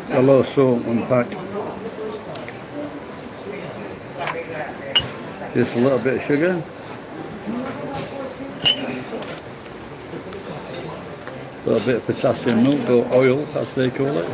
A lot of salt on the pack. Just a little bit of sugar. A little bit of potassium milk or oil, as they call it.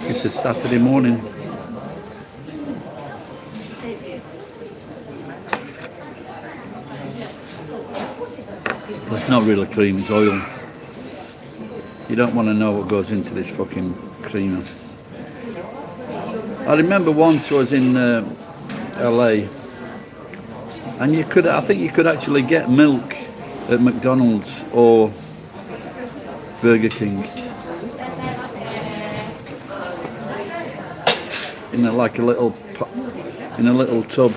It's a Saturday morning. Well, it's not really cream, it's oil. You don't want to know what goes into this fucking creamer. I remember once I was in LA, and I think you could actually get milk at McDonald's or Burger King in a little tub.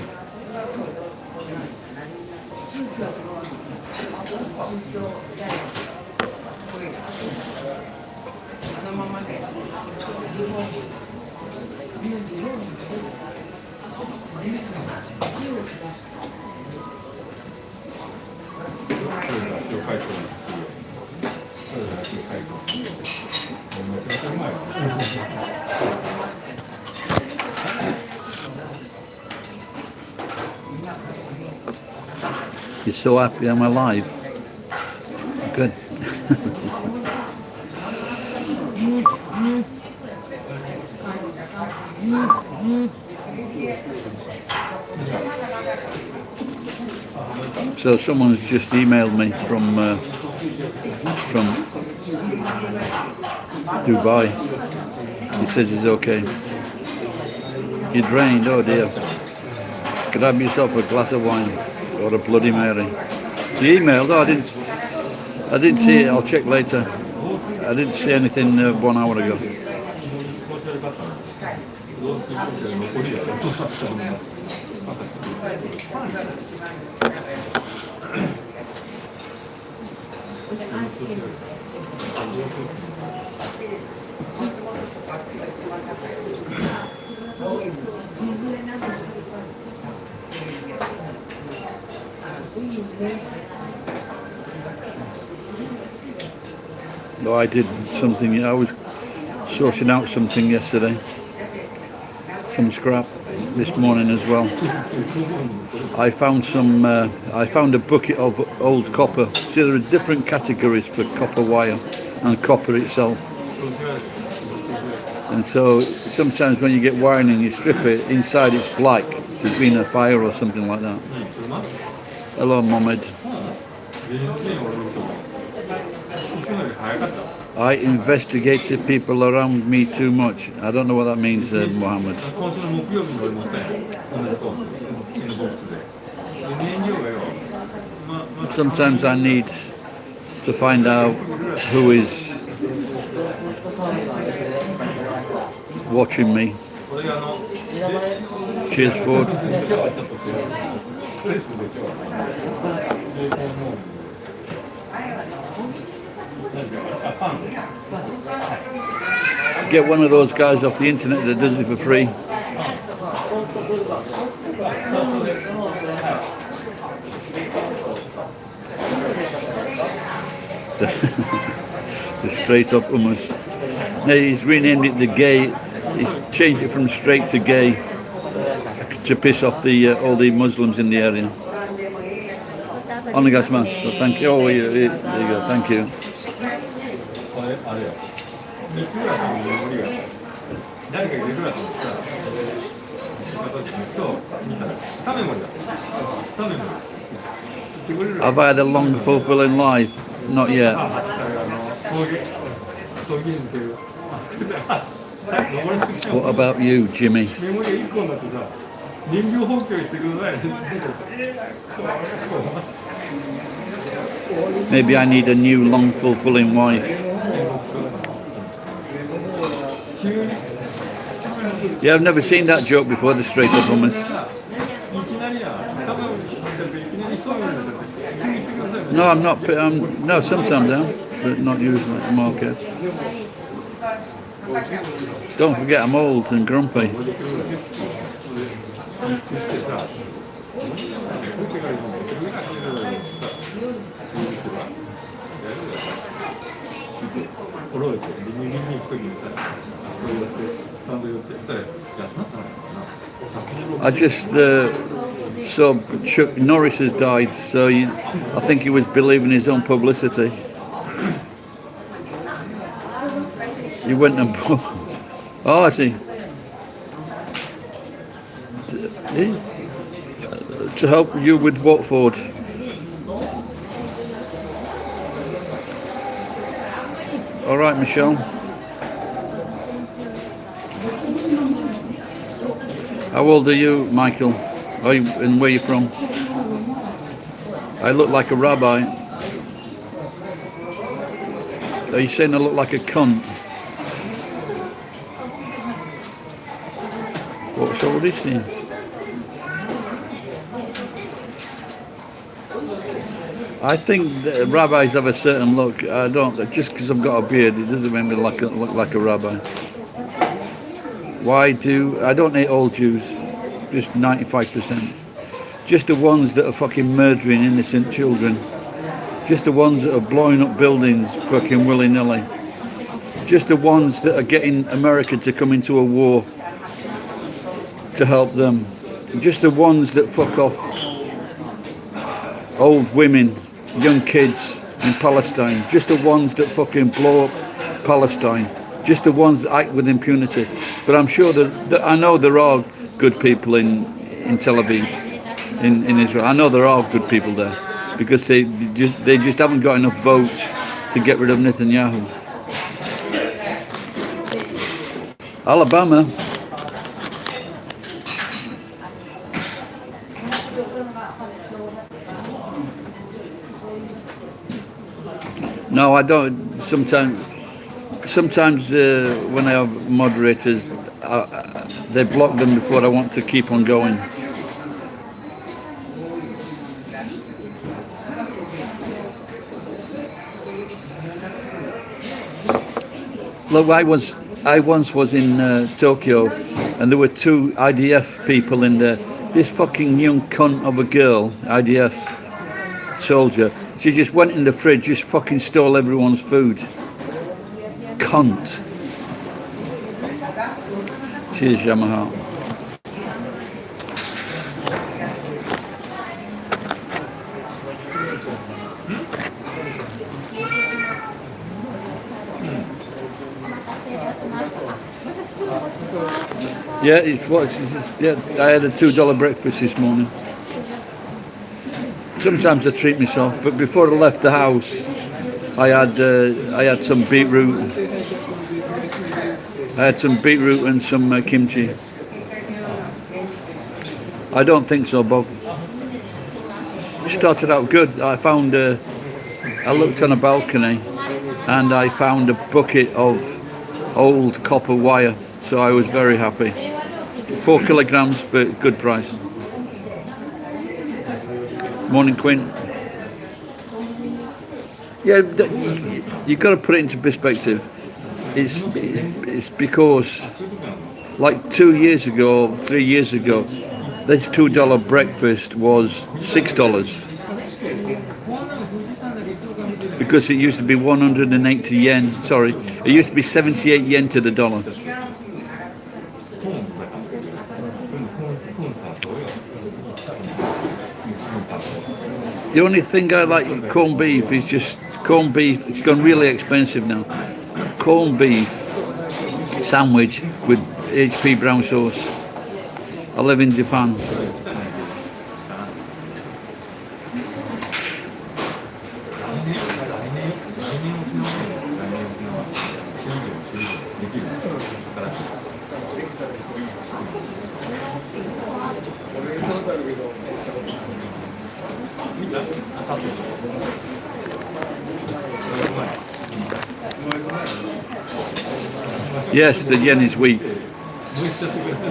You're so happy I'm alive. Good. So someone's just emailed me from Dubai. He says he's okay. You're drained, oh dear. Grab yourself a glass of wine or a Bloody Mary. He emailed, oh I didn't see it, I'll check later. I didn't see anything 1 hour ago. No, I did something, I was sorting out something yesterday. Some scrap this morning as well. I found a bucket of old copper. See, there are different categories for copper wire and copper itself. And so sometimes when you get wiring and you strip it, inside it's black. There's been a fire or something like that. Hello, Mohammed. I investigated people around me too much. I don't know what that means, Mohammed. Sometimes I need to find out who is watching me. Cheers, Ford. Get one of those guys off the internet that does it for free. The straight up hummus. Now he's renamed it the he's changed it from straight to gay to piss off the all the Muslims in the area. Onegaishimasu. So thank you. Oh, there you go. Thank you. Have I had a long, fulfilling life? Not yet. What about you, Jimmy? Maybe I need a new, long, fulfilling wife. Yeah, I've never seen that joke before, the straight up hummus. No, I'm not. No, sometimes I am, but not usually. I'm okay. Don't forget, I'm old and grumpy. I just saw Chuck Norris has died, so I think he was believing his own publicity. He went and oh, I see. To help you with Watford. All right, Michelle. How old are you, Michael? And where are you from? I look like a rabbi. Are you saying I look like a cunt? What's all this thing? I think that rabbis have a certain look. I don't. Just because I've got a beard, it doesn't make me look like a rabbi. Why do I don't hate all Jews? Just 95%. Just the ones that are fucking murdering innocent children. Just the ones that are blowing up buildings fucking willy-nilly. Just the ones that are getting America to come into a war to help them. Just the ones that fuck off old women, young kids in Palestine. Just the ones that fucking blow up Palestine. Just the ones that act with impunity. But I'm sure that I know there are good people in Tel Aviv, in Israel. I know there are good people there because they just haven't got enough votes to get rid of Netanyahu. Alabama. No, I don't. Sometimes when I have moderators, they block them before I want to keep on going. Look, I once was in Tokyo, and there were two IDF people in there. This fucking young cunt of a girl, IDF soldier, she just went in the fridge, just fucking stole everyone's food. Cunt. Cheers, Yamaha. Yeah, I had a $2 breakfast this morning. Sometimes I treat myself, but before I left the house, I had some beetroot. I had some beetroot and some kimchi. I don't think so, Bob. It started out good. I looked on a balcony and I found a bucket of old copper wire, so I was very happy. 4 kilograms, but good price. Morning, Quinn. Yeah, you've got to put it into perspective. It's because, like 2 years ago, 3 years ago, this $2 breakfast was $6. Because it used to be 180 yen. Sorry, it used to be 78 yen to the dollar. The only thing I like corned beef is just corned beef. It's gone really expensive now. Corned beef sandwich with HP brown sauce. I live in Japan. Yes, the yen is weak.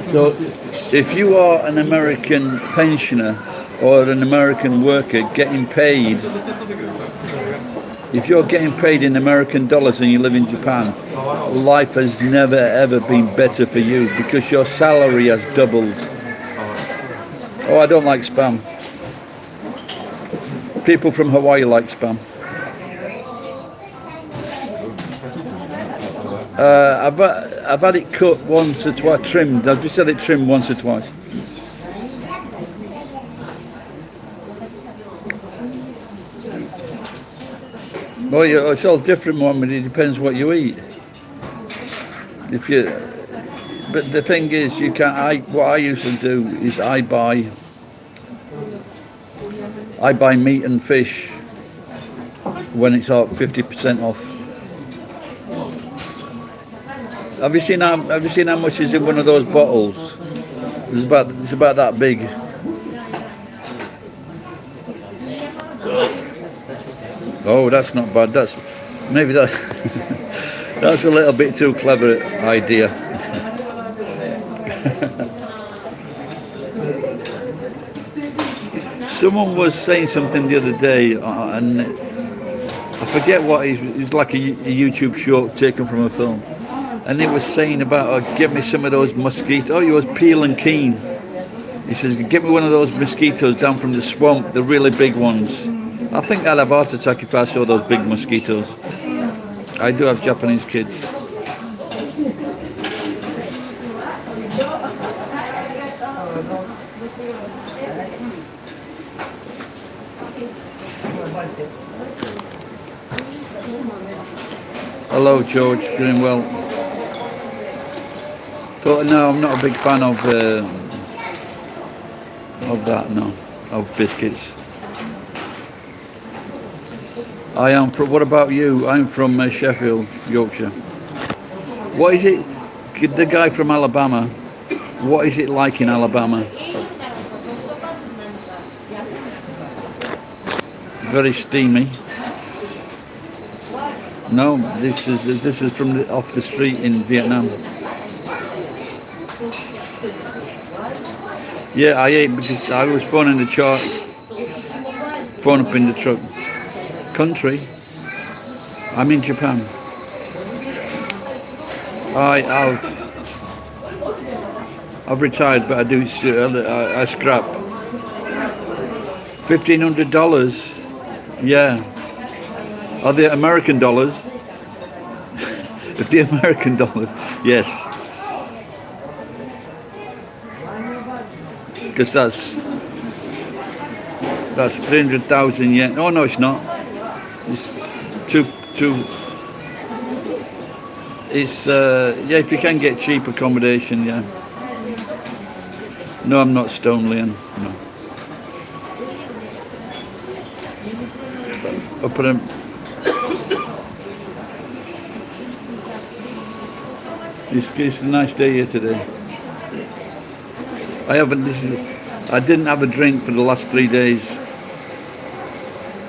So if you are an American pensioner or an American worker getting paid, if you're getting paid in American dollars and you live in Japan, life has never ever been better for you because your salary has doubled. Oh, I don't like spam. People from Hawaii like spam. I've had it cut once or twice, trimmed. I've just had it trimmed once or twice. Well, it's all different, Mohammed. It depends what you eat. But the thing is, you can't. What I usually do is I buy meat and fish when it's all 50% off. Have you seen how much is in one of those bottles? It's about that big. Oh, that's not bad. That's a little bit too clever idea. Someone was saying something the other day, and I forget what it was like a YouTube short taken from a film. And it was saying about, get me some of those mosquitoes. Oh, he was Peel and Keen. He says, get me one of those mosquitoes down from the swamp, the really big ones. I think I'd have a heart attack if I saw those big mosquitoes. I do have Japanese kids. Hello, George. Doing well. But no, I'm not a big fan of that. No, of biscuits. I am from. What about you? I'm from Sheffield, Yorkshire. What is it? The guy from Alabama. What is it like in Alabama? Very steamy. No, this is from off the street in Vietnam. Yeah, I ate because I was phoning the chart, phone up in the truck. Country, I'm in Japan. I've retired, but I do I scrap. $1,500. Yeah. Are they American dollars? If the American dollars, yes. Because that's 300,000 yen. Oh no, it's not. It's two. It's yeah. If you can get cheap accommodation, yeah. No, I'm not Stoneleyan. No. Up at It's a nice day here today. I didn't have a drink for the last 3 days,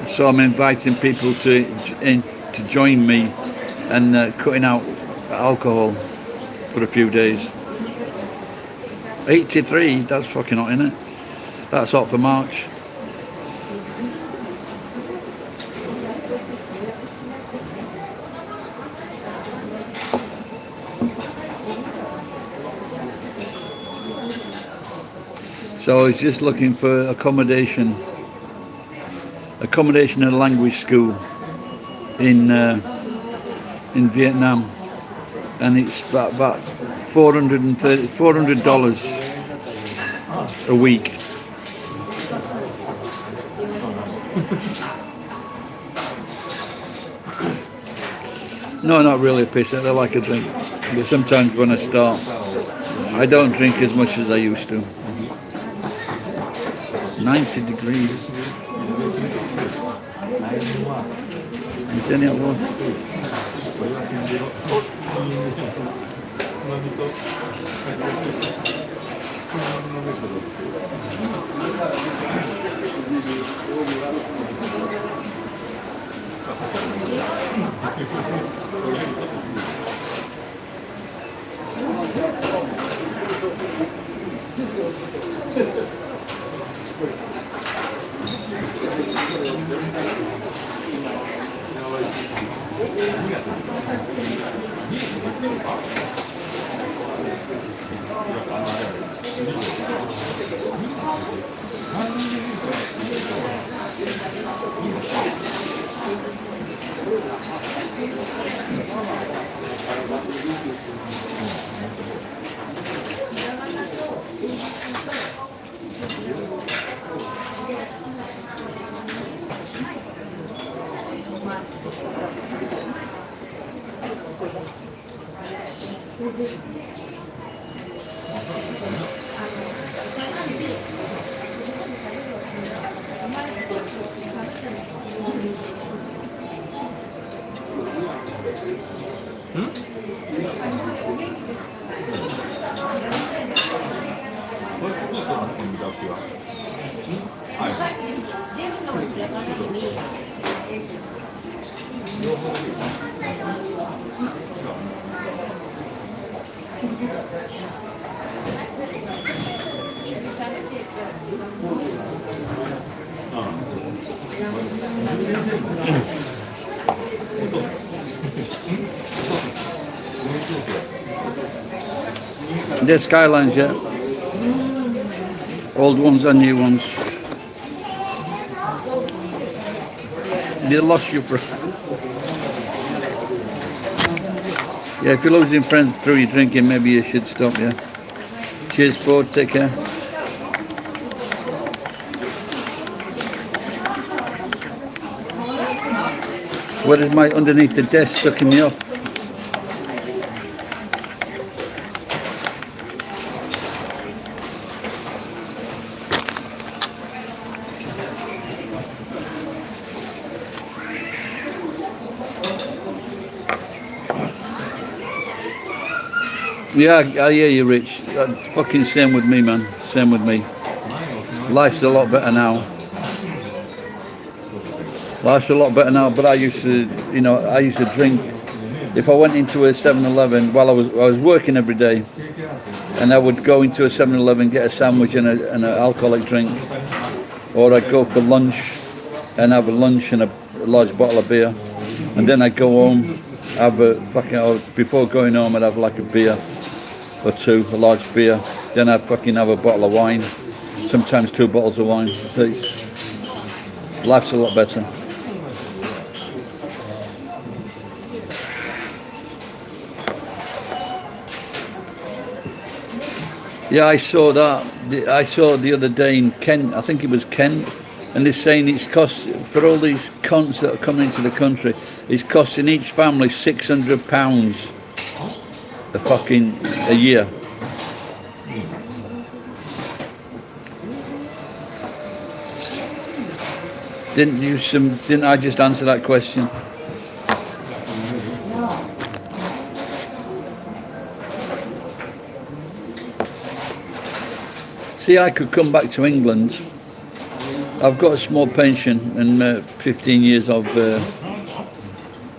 so I'm inviting people to join me and cutting out alcohol for a few days. 83, that's fucking hot, isn't it? That's hot for March. So I was just looking for accommodation at a language school in Vietnam, and it's about $400 a week. No, not really a pisser. I like a drink. But sometimes when I start, I don't drink as much as I used to. 90 degrees. Is any other one? They're Skylines, yeah. Old ones and new ones. They lost you for. Yeah, if you're losing friends through your drinking, maybe you should stop, yeah. Cheers, Ford, take care. What is my underneath the desk sucking me off? Yeah, I hear you, Rich. Fucking same with me, man. Same with me. Life's a lot better now. Life's a lot better now, but I used to, I used to drink. If I went into a 7-Eleven, while I was working every day, and I would go into a 7-Eleven, get a sandwich and an alcoholic drink, or I'd go for lunch and have a lunch and a large bottle of beer, and then I'd go home, have a before going home I'd have like a beer or two, a large beer, then I'd fucking have a bottle of wine, sometimes 2 bottles of wine. So life's a lot better. Yeah, I saw that. I saw the other day in Kent, I think it was Kent, and they're saying it's cost, for all these cunts that are coming into the country, it's costing each family £600 a year. Didn't I just answer that question? See, I could come back to England. I've got a small pension and 15 years of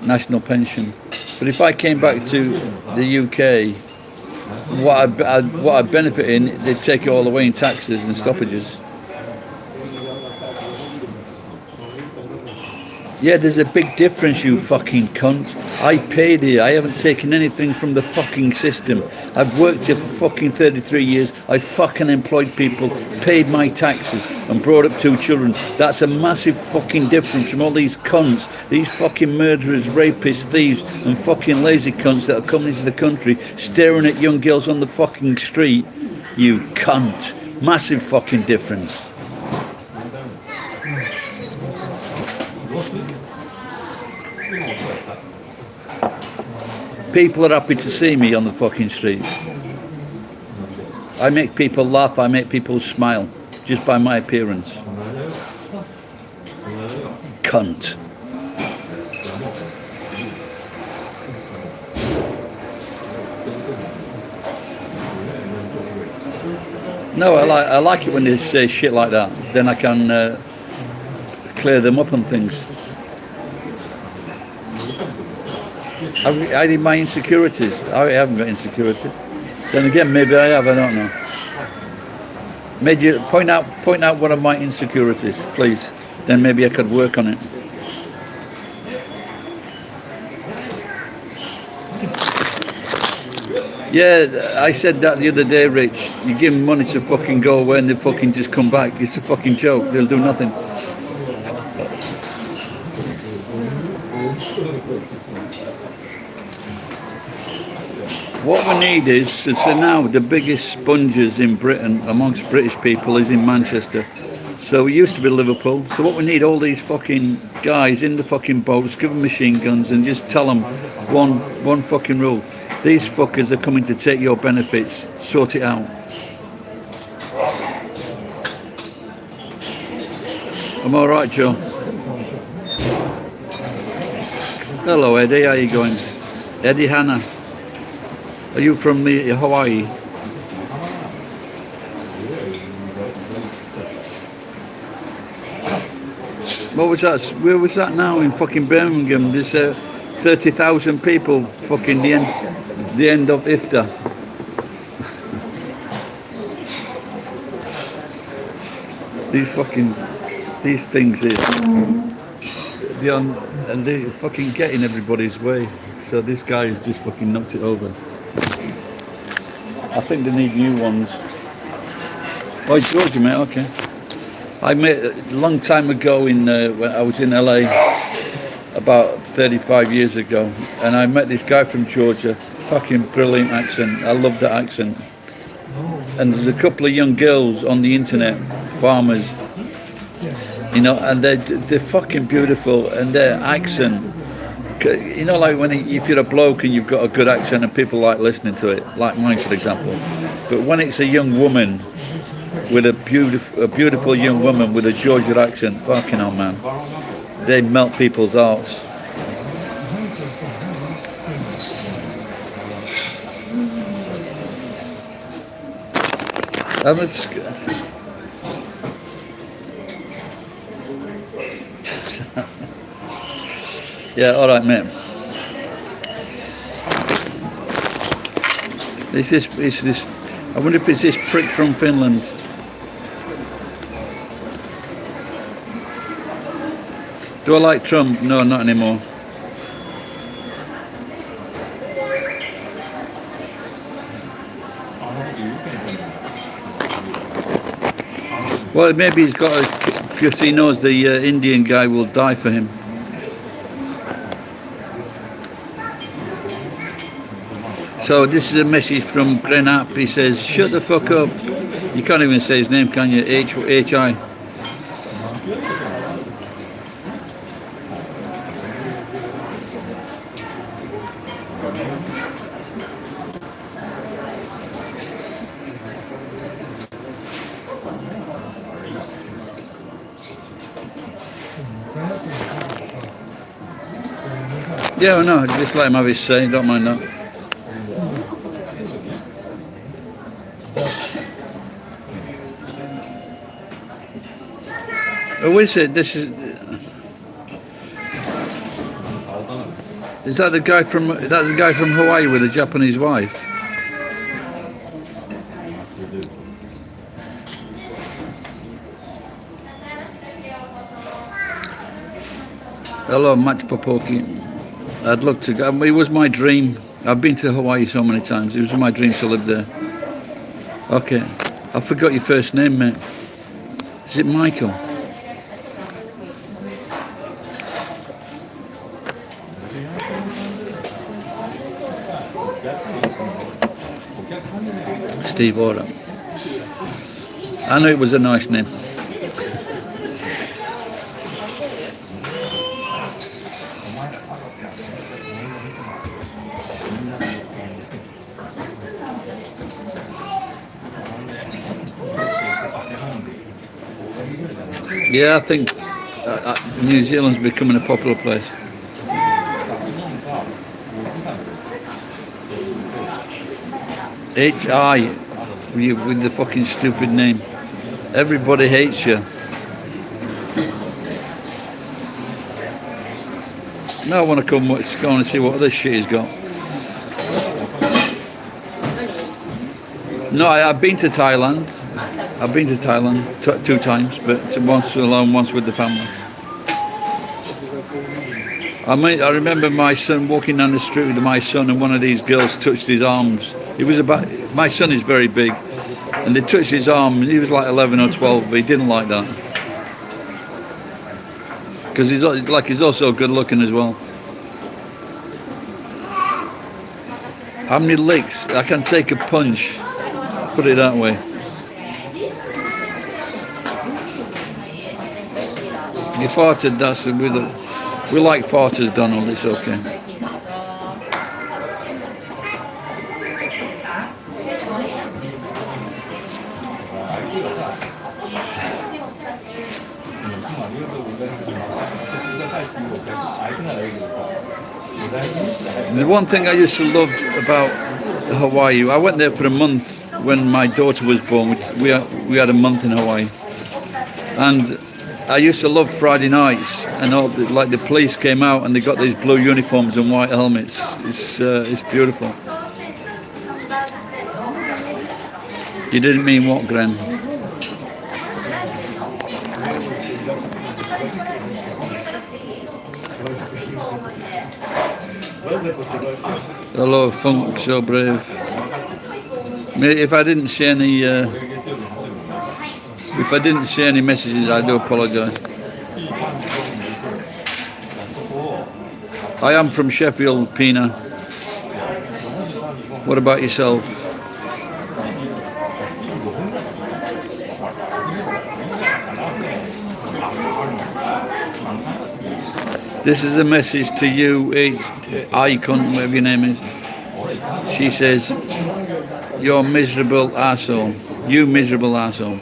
national pension. But if I came back to the UK, what I'd benefit in, they'd take it all away in taxes and stoppages. Yeah, there's a big difference, you fucking cunt. I paid here. I haven't taken anything from the fucking system. I've worked here for fucking 33 years. I fucking employed people, paid my taxes, and brought up 2 children. That's a massive fucking difference from all these cunts, these fucking murderers, rapists, thieves, and fucking lazy cunts that are coming into the country, staring at young girls on the fucking street. You cunt. Massive fucking difference. People are happy to see me on the fucking street. I make people laugh, I make people smile, just by my appearance. Cunt. No, I like it when they say shit like that. Then I can clear them up on things. I need my insecurities. I haven't got insecurities. Then again, maybe I have. I don't know. Maybe point out one of my insecurities, please. Then maybe I could work on it. Yeah, I said that the other day, Rich. You give them money to fucking go away and they fucking just come back. It's a fucking joke. They'll do nothing. What we need is, so now the biggest sponges in Britain amongst British people is in Manchester. So it used to be Liverpool. So what we need, all these fucking guys in the fucking boats, give them machine guns and just tell them one fucking rule. These fuckers are coming to take your benefits. Sort it out. I'm all right, Joe. Hello, Eddie. How you going? Eddie Hanna. Are you from Hawaii? What was that? Where was that now? In fucking Birmingham. There's 30,000 people. Fucking the end of Iftar. These things here. And they're fucking getting everybody's way. So this guy's just fucking knocked it over. I think they need new ones. Oh, Georgia, mate. Okay. I met a long time ago when I was in LA, about 35 years ago, and I met this guy from Georgia. Fucking brilliant accent. I love that accent. And there's a couple of young girls on the internet, farmers, you know, and they're fucking beautiful, and their accent, you know, like if you're a bloke and you've got a good accent and people like listening to it, like mine, for example. But when it's a young woman with a beautiful young woman with a Georgia accent, fucking hell, man, they melt people's hearts. Yeah, all right, mate. It's this. I wonder if it's this prick from Finland. Do I like Trump? No, not anymore. Well, maybe he's got because he knows the Indian guy will die for him. So this is a message from Grenap. He says, "Shut the fuck up." You can't even say his name, can you? H.I. Yeah, no, just let him have his say. Don't mind that. Who is it? This is that the guy from Hawaii with a Japanese wife? Hello, Matt Popoki. I'd love to go. It was my dream. I've been to Hawaii so many times. It was my dream to live there. Okay, I forgot your first name, mate. Is it Michael? Steve Ora. I know it was a nice name. Yeah, I think New Zealand's becoming a popular place. HI, with the fucking stupid name. Everybody hates you. Now I want to go and see what other shit he's got. No, I've been to Thailand. I've been to Thailand 2 times, but once alone, once with the family. I remember my son walking down the street with my son, and one of these girls touched his arms. My son is very big, and they touched his arm, and he was like 11 or 12, but he didn't like that. Because he's also good looking as well. How many licks? I can take a punch, put it that way. You farted, we like farters, Donald, it's okay. The one thing I used to love about Hawaii, I went there for a month when my daughter was born. We had a month in Hawaii, and I used to love Friday nights, and like the police came out and they got these blue uniforms and white helmets. It's beautiful. You didn't mean what, Gren? Hello, Funk, so brave. If I didn't see any messages, I do apologise. I am from Sheffield, Pina. What about yourself? This is a message to you, Icon, whatever your name is. She says, "You're a miserable arsehole. You miserable arsehole."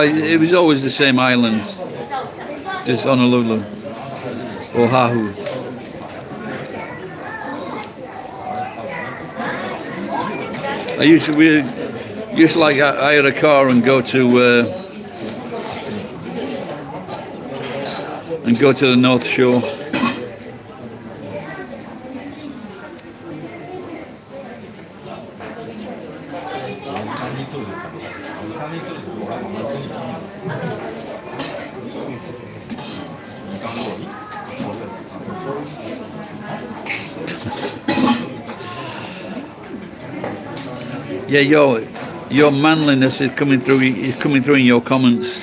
It was always the same islands, just Honolulu or Oahu. We used to like hire a car and go to the North Shore. Yeah, your manliness is coming through. Is coming through in your comments.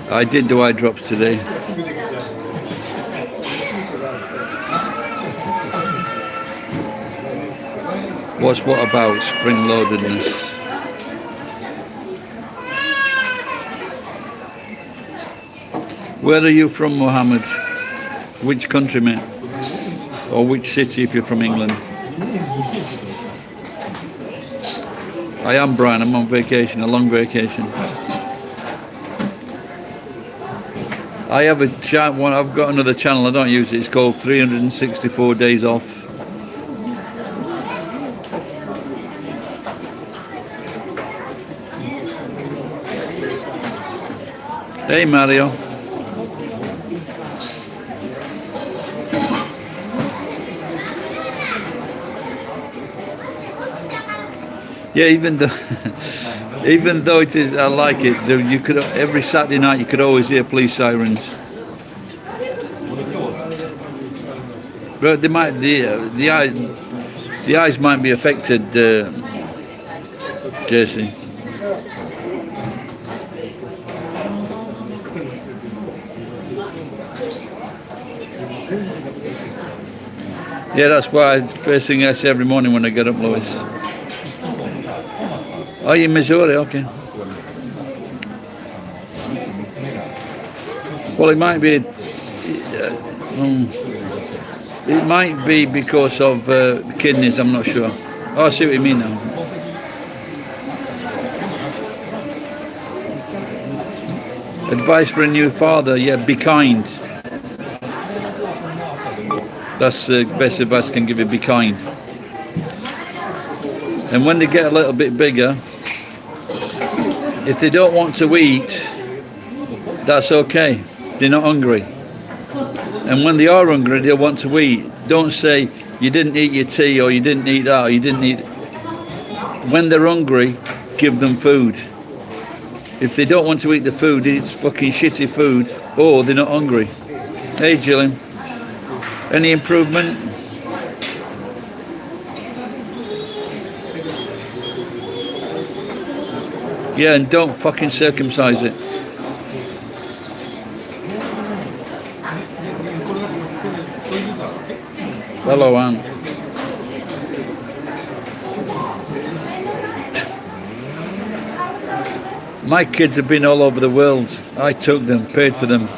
I did do eye drops today. What about spring loadedness? Where are you from, Mohammed? Which country, mate? Or which city if you're from England? I am Brian, I'm on vacation, a long vacation. I've got another channel, I don't use it, it's called 364 Days Off. Hey Mario. Yeah, even though it is, I like it. You could every Saturday night you could always hear police sirens. But the eyes might be affected, Jesse. Yeah, that's why first thing I say every morning when I get up, Lois. Oh, you're in Missouri, okay. Well, it might be because of kidneys. I'm not sure. Oh, I see what you mean now. Advice for a new father: yeah, be kind. That's the best advice I can give you. Be kind. And when they get a little bit bigger, if they don't want to eat, that's okay. They're not hungry. And when they are hungry, they'll want to eat. Don't say you didn't eat your tea or you didn't eat that or you didn't eat. When they're hungry, give them food. If they don't want to eat the food, it's fucking shitty food, or they're not hungry. Hey, Gillian. Any improvement? Yeah, and don't fucking circumcise it. Hello, Anne. My kids have been all over the world. I took them, paid for them.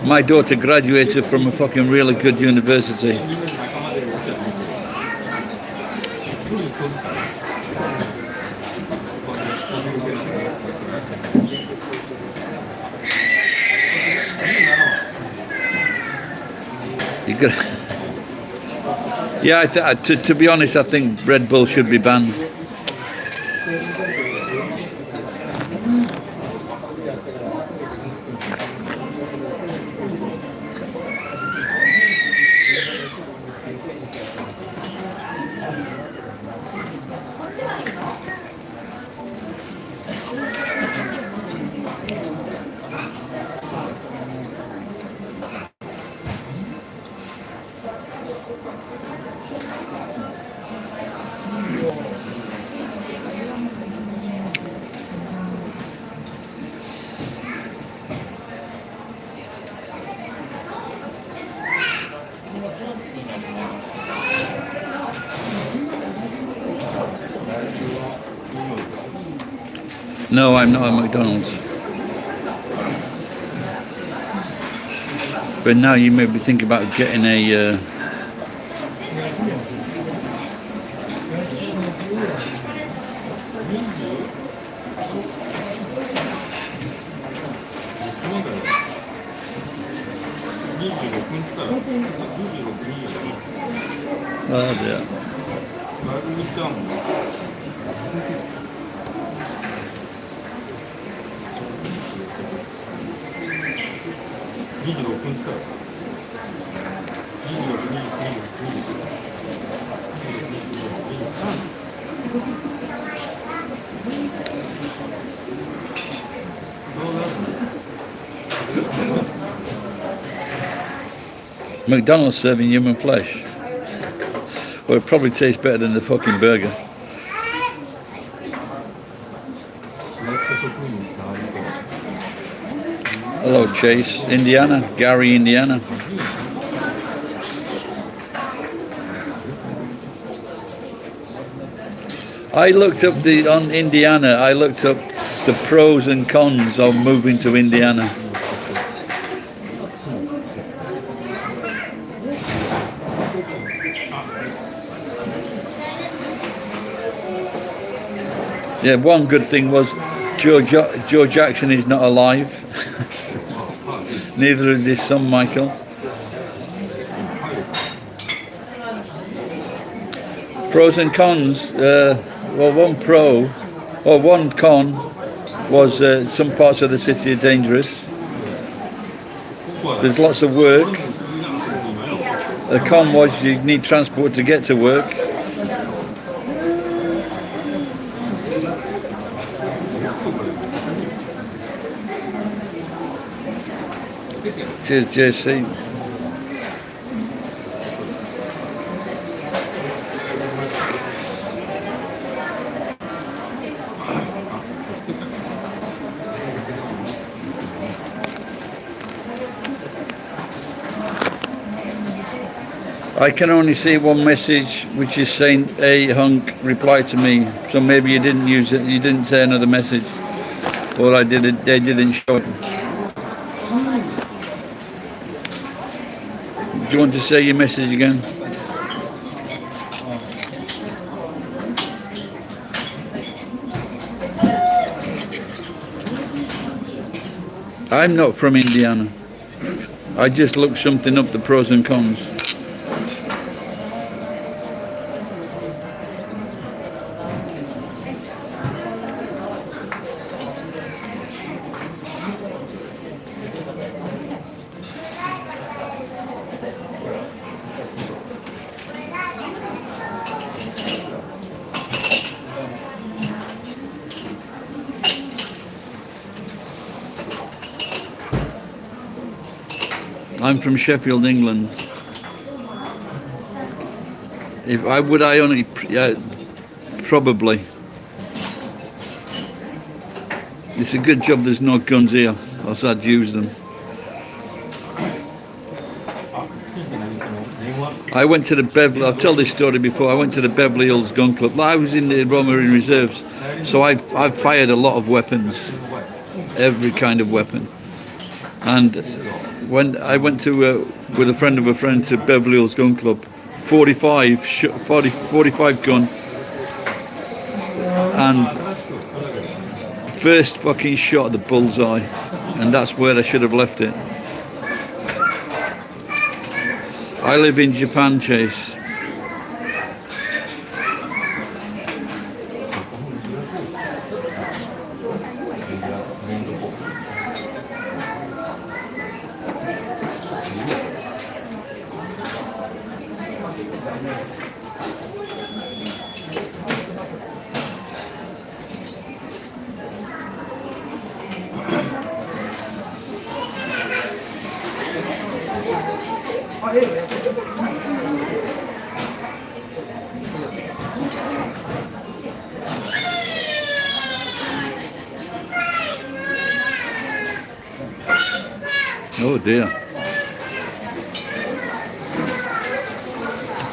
My daughter graduated from a fucking really good university. You got. Yeah, to be honest, I think Red Bull should be banned. No, I'm not at McDonald's. But now you may be thinking about getting a... Oh, dear. McDonald's serving human flesh. Well, it probably tastes better than the fucking burger. Hello, Chase. Indiana. Gary, Indiana. I looked up on Indiana, I looked up the pros and cons of moving to Indiana. Yeah, one good thing was Joe Jackson is not alive. Neither is his son Michael. Pros and cons. Well, one con was some parts of the city are dangerous. There's lots of work. The con was you need transport to get to work. Cheers, JC. I can only see one message, which is saying, "Hey, hunk, reply to me." So maybe you didn't use it. You didn't say another message, or I did it. They didn't show it. Do you want to say your message again? I'm not from Indiana. I just looked something up, the pros and cons. I'm from Sheffield, England. If I would, I only probably. It's a good job there's no guns here, else I'd use them. I went to the Beverly. I've told this story before. I went to the Beverly Hills Gun Club. I was in the Royal Marine Reserves, so I've fired a lot of weapons, every kind of weapon. And when I went to with a friend of a friend to Beverly Hills Gun Club, 45 gun, and first fucking shot at the bullseye, and that's where I should have left it. I live in Japan, Chase. Oh dear.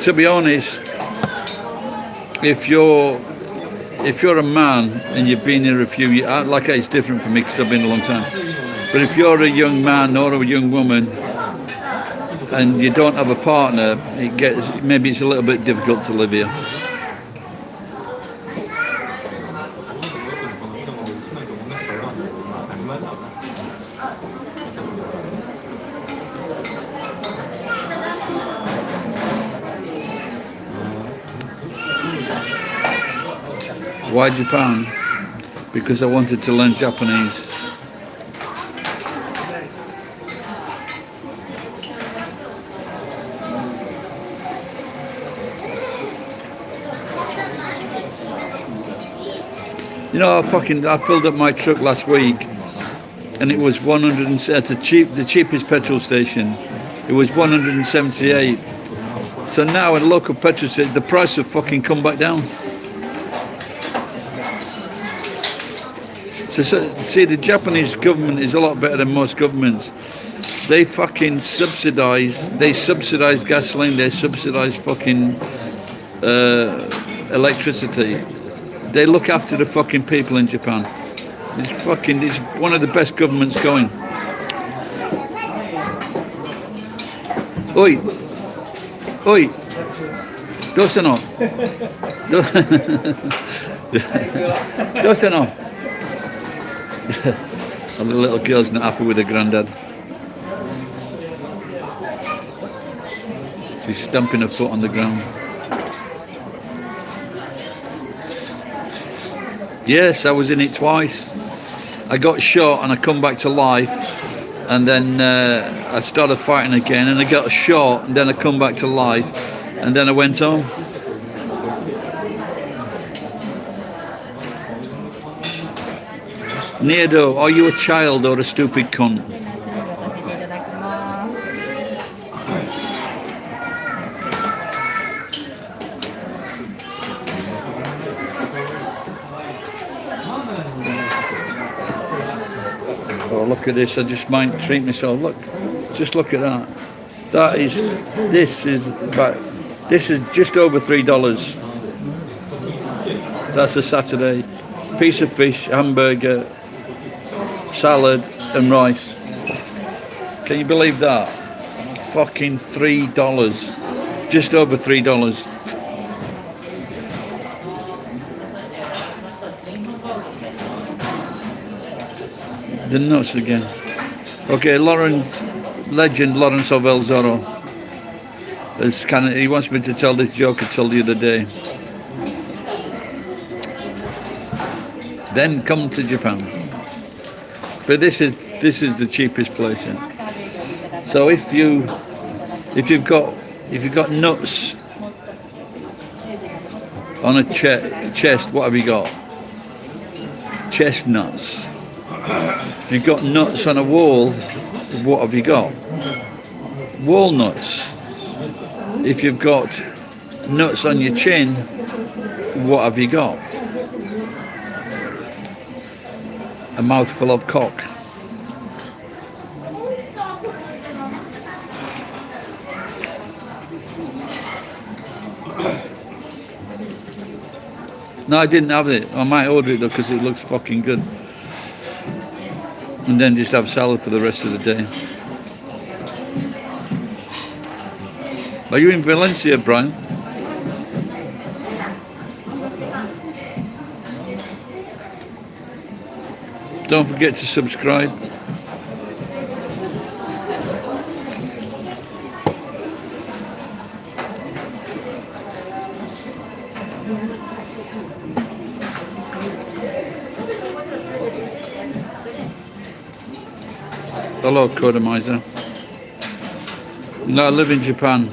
To be honest, if you're a man and you've been here a few years, like it's different for me because I've been a long time. But if you're a young man or a young woman and you don't have a partner, maybe it's a little bit difficult to live here. Why Japan? Because I wanted to learn Japanese. You know, I filled up my truck last week, and it was 100 at the cheapest petrol station. It was 178. So now at local petrol station, the price have fucking come back down. So, see, the Japanese government is a lot better than most governments. They fucking subsidize gasoline, they subsidize fucking electricity. They look after the fucking people in Japan. It's one of the best governments going. Oi! Oi! Dove no? Dove no? The little girl's not happy with her granddad. She's stamping her foot on the ground. Yes, I was in it twice. I got shot and I come back to life, and then I started fighting again, and I got shot, and then I come back to life, and then I went home. Nedo, are you a child or a stupid cunt? Oh, look at this, I just might treat myself. Look, just look at that. That is, this is just over $3. That's a Saturday. Piece of fish, hamburger, salad, and rice. Can you believe that? Fucking $3. Just over $3. The nuts again. Okay, legend Lawrence of El Zorro. He wants me to tell this joke until the other day. Then come to Japan. But this is the cheapest place. So if you've got nuts on a chest, what have you got? Chestnuts. If you've got nuts on a wall, what have you got? Walnuts. If you've got nuts on your chin, what have you got? A mouthful of cock. No, I didn't have it. I might order it though because it looks fucking good. And then just have salad for the rest of the day. Are you in Valencia, Brian? Don't forget to subscribe. Hello, Kodamizer. No, I live in Japan.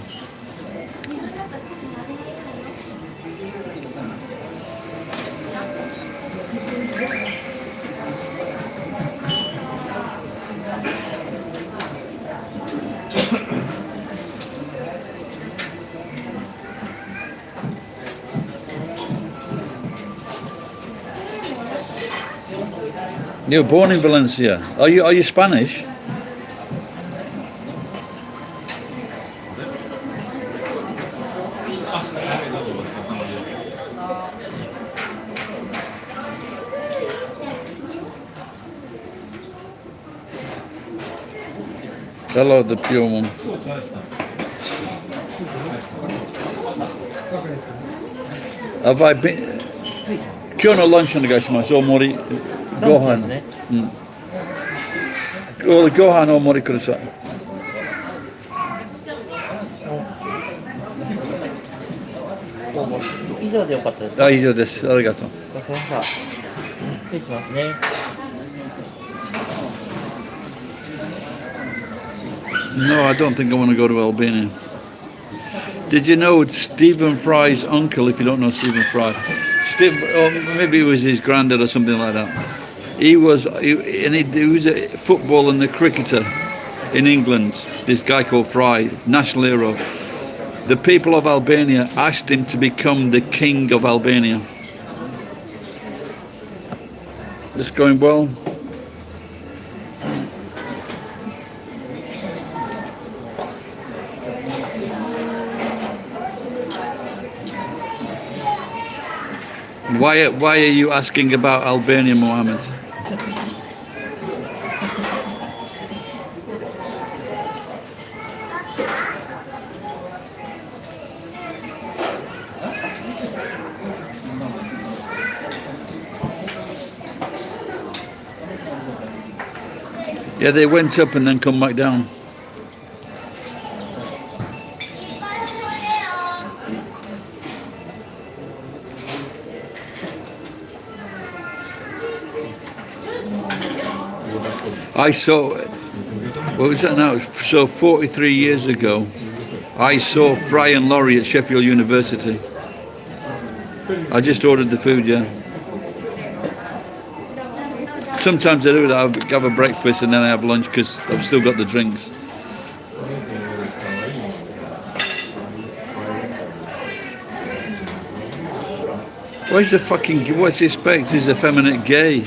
You were born in Valencia. Are you Spanish? Hello, the pure one. Have I been? 今日のランチお願いします。大盛りご飯。ご飯大盛りください。以上でよかったですか？あ、以上です。ありがとう。わかりました。失礼しますね。No, I don't think I want to go to Albania. Did you know it's Stephen Fry's uncle, if you don't know Stephen Fry? Or maybe it was his granddad or something like that. He was a footballer and a cricketer in England, this guy called Fry, national hero. The people of Albania asked him to become the king of Albania. This going well? Why are you asking about Albania, Mohammed? Yeah, they went up and then come back down. I saw, what was that now? So 43 years ago, I saw Fry and Laurie at Sheffield University. I just ordered the food, yeah. Sometimes I do that, I have a breakfast and then I have lunch because I've still got the drinks. Where's the fucking, what's he expect? He's effeminate gay.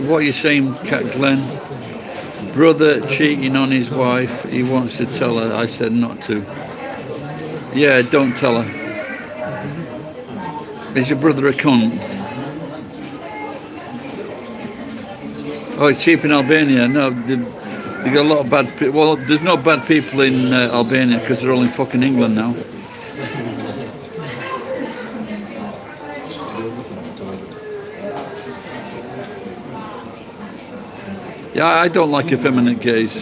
what you're saying, Cat Glenn. Brother cheating on his wife. He wants to tell her. I said not to. Yeah, don't tell her. Is your brother a cunt? Oh, he's cheap in Albania. No, they got a lot of bad people. Well, there's no bad people in Albania because they're all in fucking England now. Yeah, I don't like effeminate gays.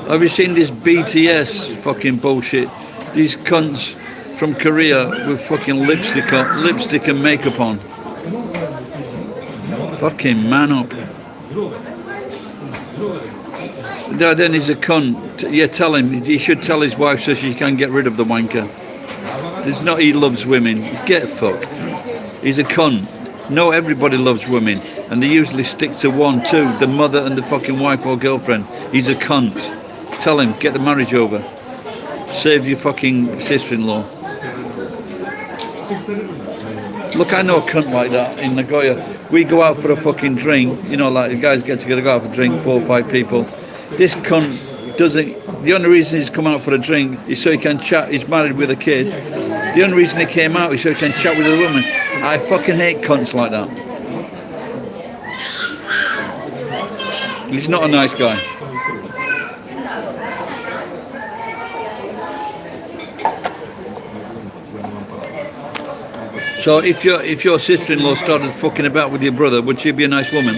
Have you seen this BTS fucking bullshit? These cunts from Korea with fucking lipstick and makeup on. Fucking man up. Then he's a cunt. Yeah, tell him. He should tell his wife so she can get rid of the wanker. There's not he loves women. Get fucked. He's a cunt. No, everybody loves women. And they usually stick to one, two, the mother and the fucking wife or girlfriend. He's a cunt. Tell him, get the marriage over. Save your fucking sister-in-law. Look, I know a cunt like that in Nagoya. We go out for a fucking drink, you know, like the guys get together, go out for a drink, 4 or 5 people. This cunt doesn't, the only reason he's come out for a drink is so he can chat. He's married with a kid. The only reason he came out is so he can chat with a woman. I fucking hate cunts like that. He's not a nice guy. So if your sister-in-law started fucking about with your brother, would she be a nice woman?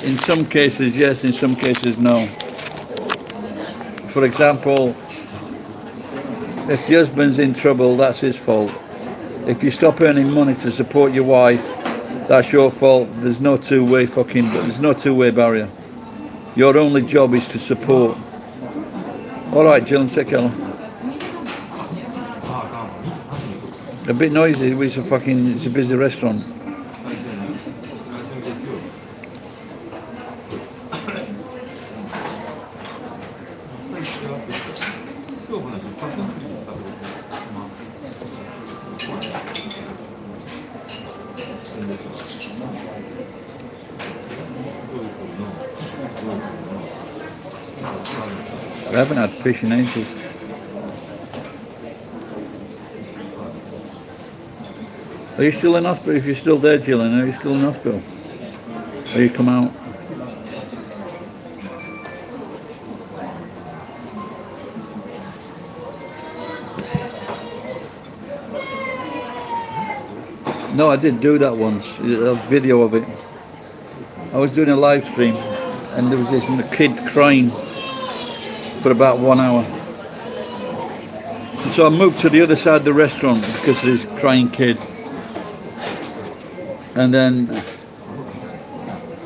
In some cases, yes. In some cases, no. For example, if the husband's in trouble, that's his fault. If you stop earning money to support your wife, that's your fault. There's no two-way barrier. Your only job is to support. All right, Jill, take care. A bit noisy. It's a busy restaurant. I haven't had fish in ages. Are you still in hospital? If you're still there, Gillian, are you still in hospital? Or you come out? No, I did do that once. A video of it. I was doing a live stream and there was this kid crying for about 1 hour. And so I moved to the other side of the restaurant because of this crying kid. And then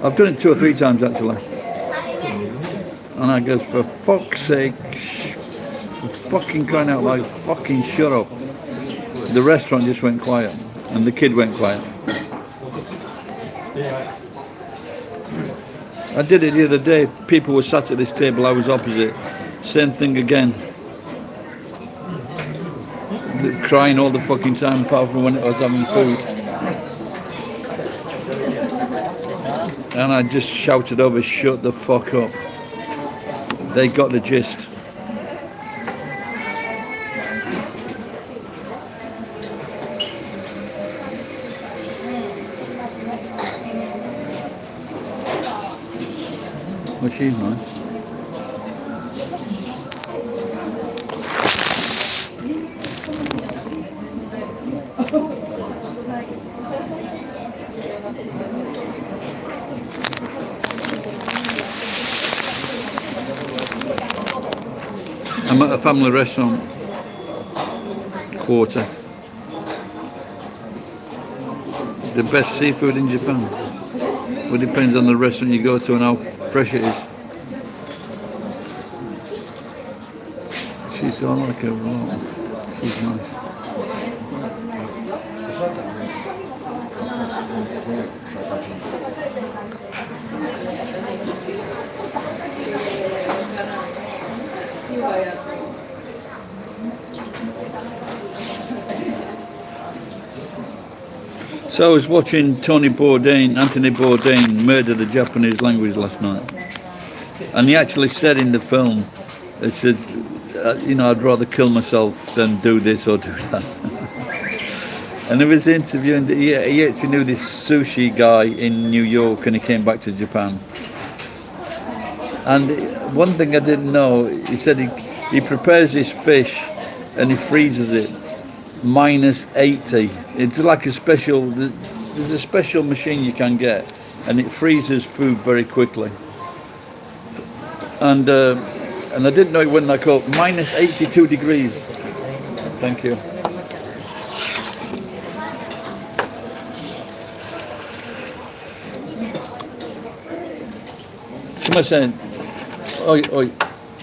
I've done it 2 or 3 times actually. And I goes, for fuck's sake, for fucking crying out loud, fucking shut up. The restaurant just went quiet and the kid went quiet. I did it the other day. People were sat at this table, I was opposite. Same thing again. Crying all the fucking time apart from when I was having food. And I just shouted over, shut the fuck up. They got the gist. Well, she's nice. I'm at a family restaurant, quarter. The best seafood in Japan. Well, it depends on the restaurant you go to and how fresh it is. She's all like her a lot. She's nice. So I was watching Anthony Bourdain murder the Japanese language last night, and he actually said in the film, he said, I'd rather kill myself than do this or do that. And he was interviewing, he actually knew this sushi guy in New York, and he came back to Japan. And one thing I didn't know, he said he prepares his fish and he freezes it -80. It's like there's a special machine you can get, and it freezes food very quickly. And I didn't know it went like up -82 degrees. Thank you. Someone saying, oi, oi.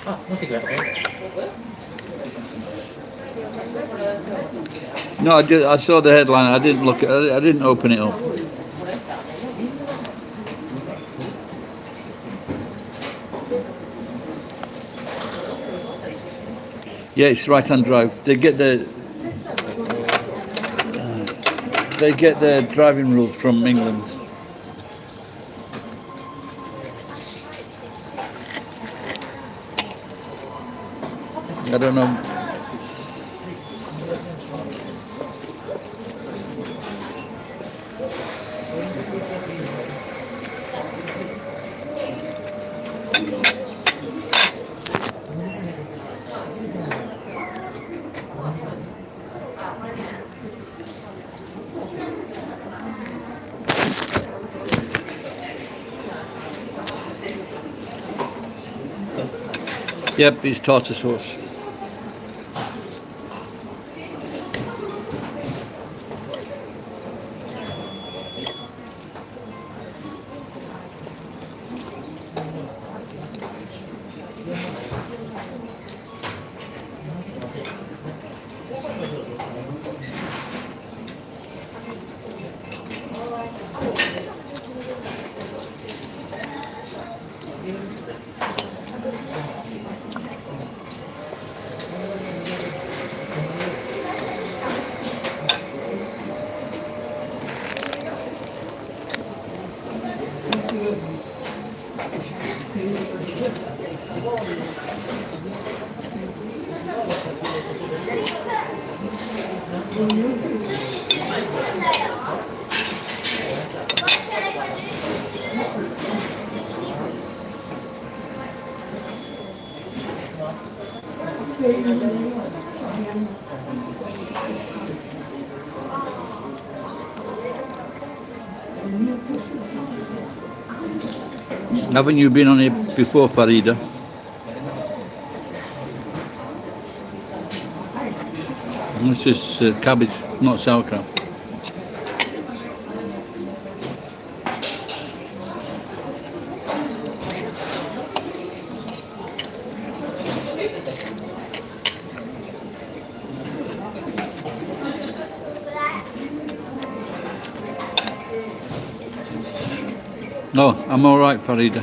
あ、持ってください。 No, I saw the headline. I didn't look at it. I didn't open it up. Yeah, it's right-hand drive. They get their driving rules from England. I don't know. Yep, it's tartar sauce. Haven't you been on here before, Farida? This is cabbage, not sauerkraut. No, I'm all right, Farida.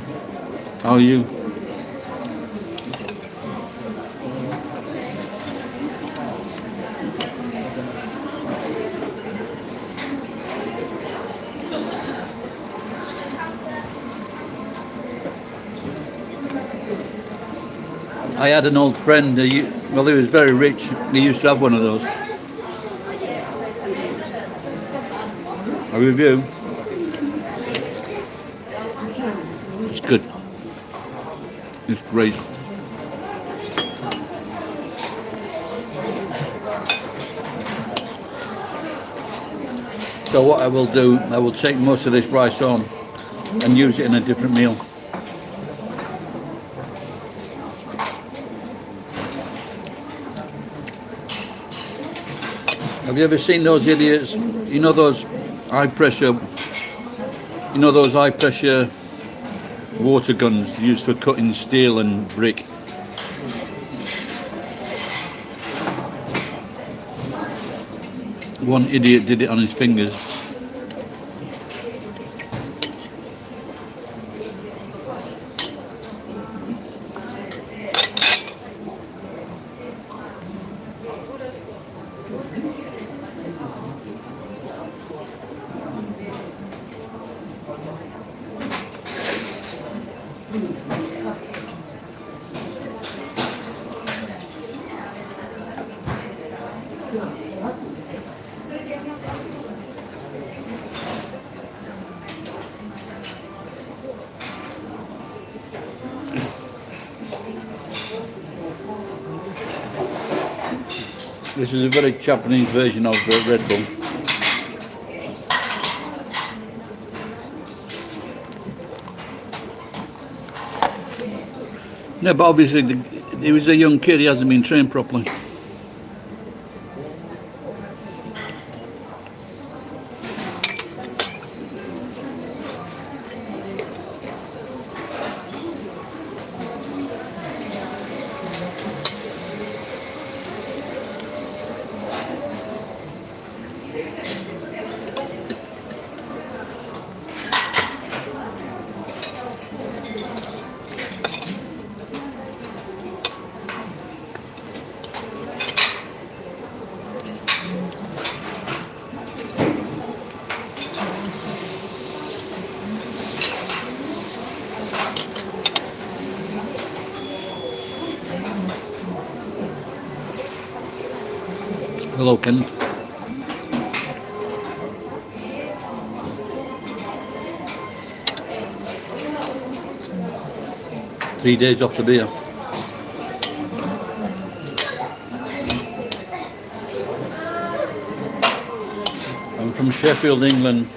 How are you? I had an old friend, he was very rich. He used to have one of those. A review. It's good. It's great. So what I will do, I will take most of this rice on and use it in a different meal. Have you ever seen those idiots? You know those high pressure water guns used for cutting steel and brick? One idiot did it on his fingers. This is a very Japanese version of Red Bull. No, but obviously he was a young kid. He hasn't been trained properly. Hello, Ken. Three days off the beer. I'm from Sheffield, England.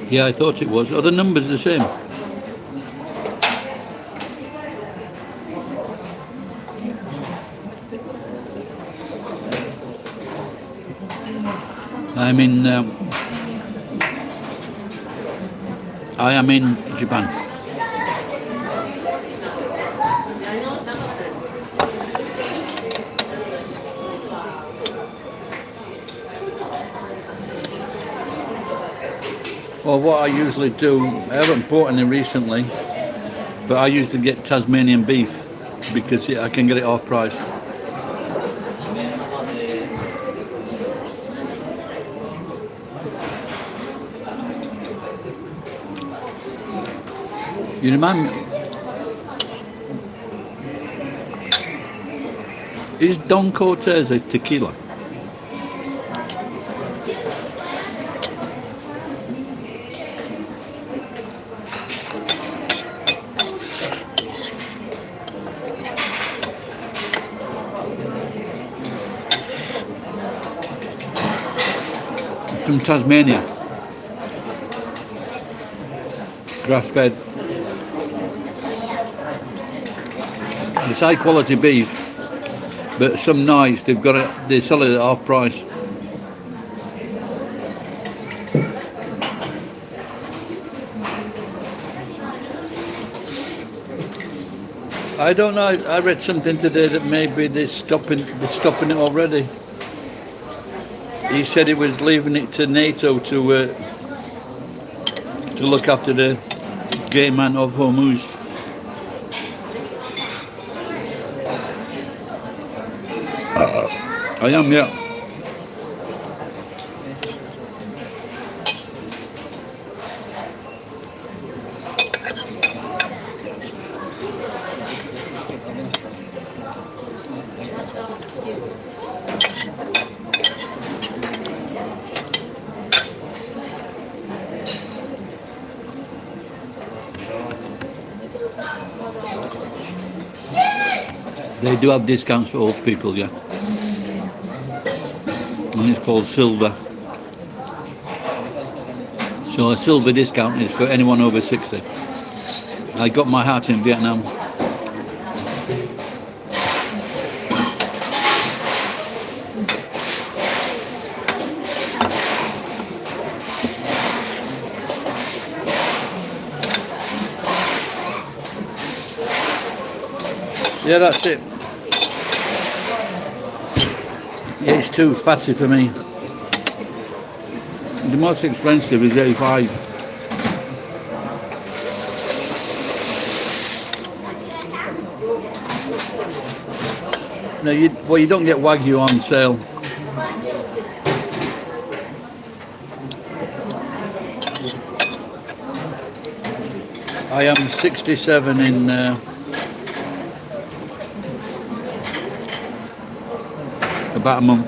Yeah, I thought it was. Are the numbers the same? I am in Japan. Well, what I usually do, I haven't bought any recently, but I usually get Tasmanian beef because I can get it off price. You remind me, is Don Cortez a tequila? From Tasmania, grass-fed. It's high quality beef, but some nights they sell it at half price. I don't know. I read something today that maybe they're stopping it already. He said he was leaving it to NATO to look after the Gay man of Hormuz. I am, yeah. They do have discounts for old people, yeah. And it's called silver. So a silver discount is for anyone over 60. I got my heart in Vietnam. Yeah, that's it. Yeah, it's too fatty for me. The most expensive is 85. No, you don't get Wagyu on sale. I am 67 in about a month.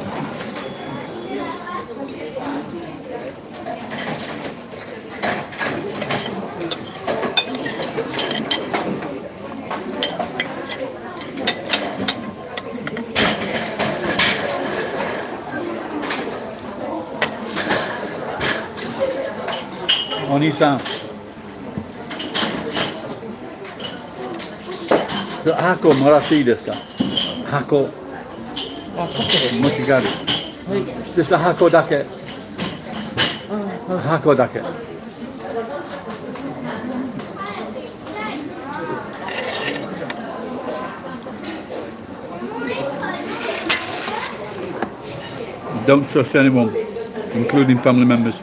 兄さん。箱もらっていいですか？箱。あ、カットです持ち帰る。はい。ちょっと箱だけ。箱だけ。Don't trust anyone, including family members.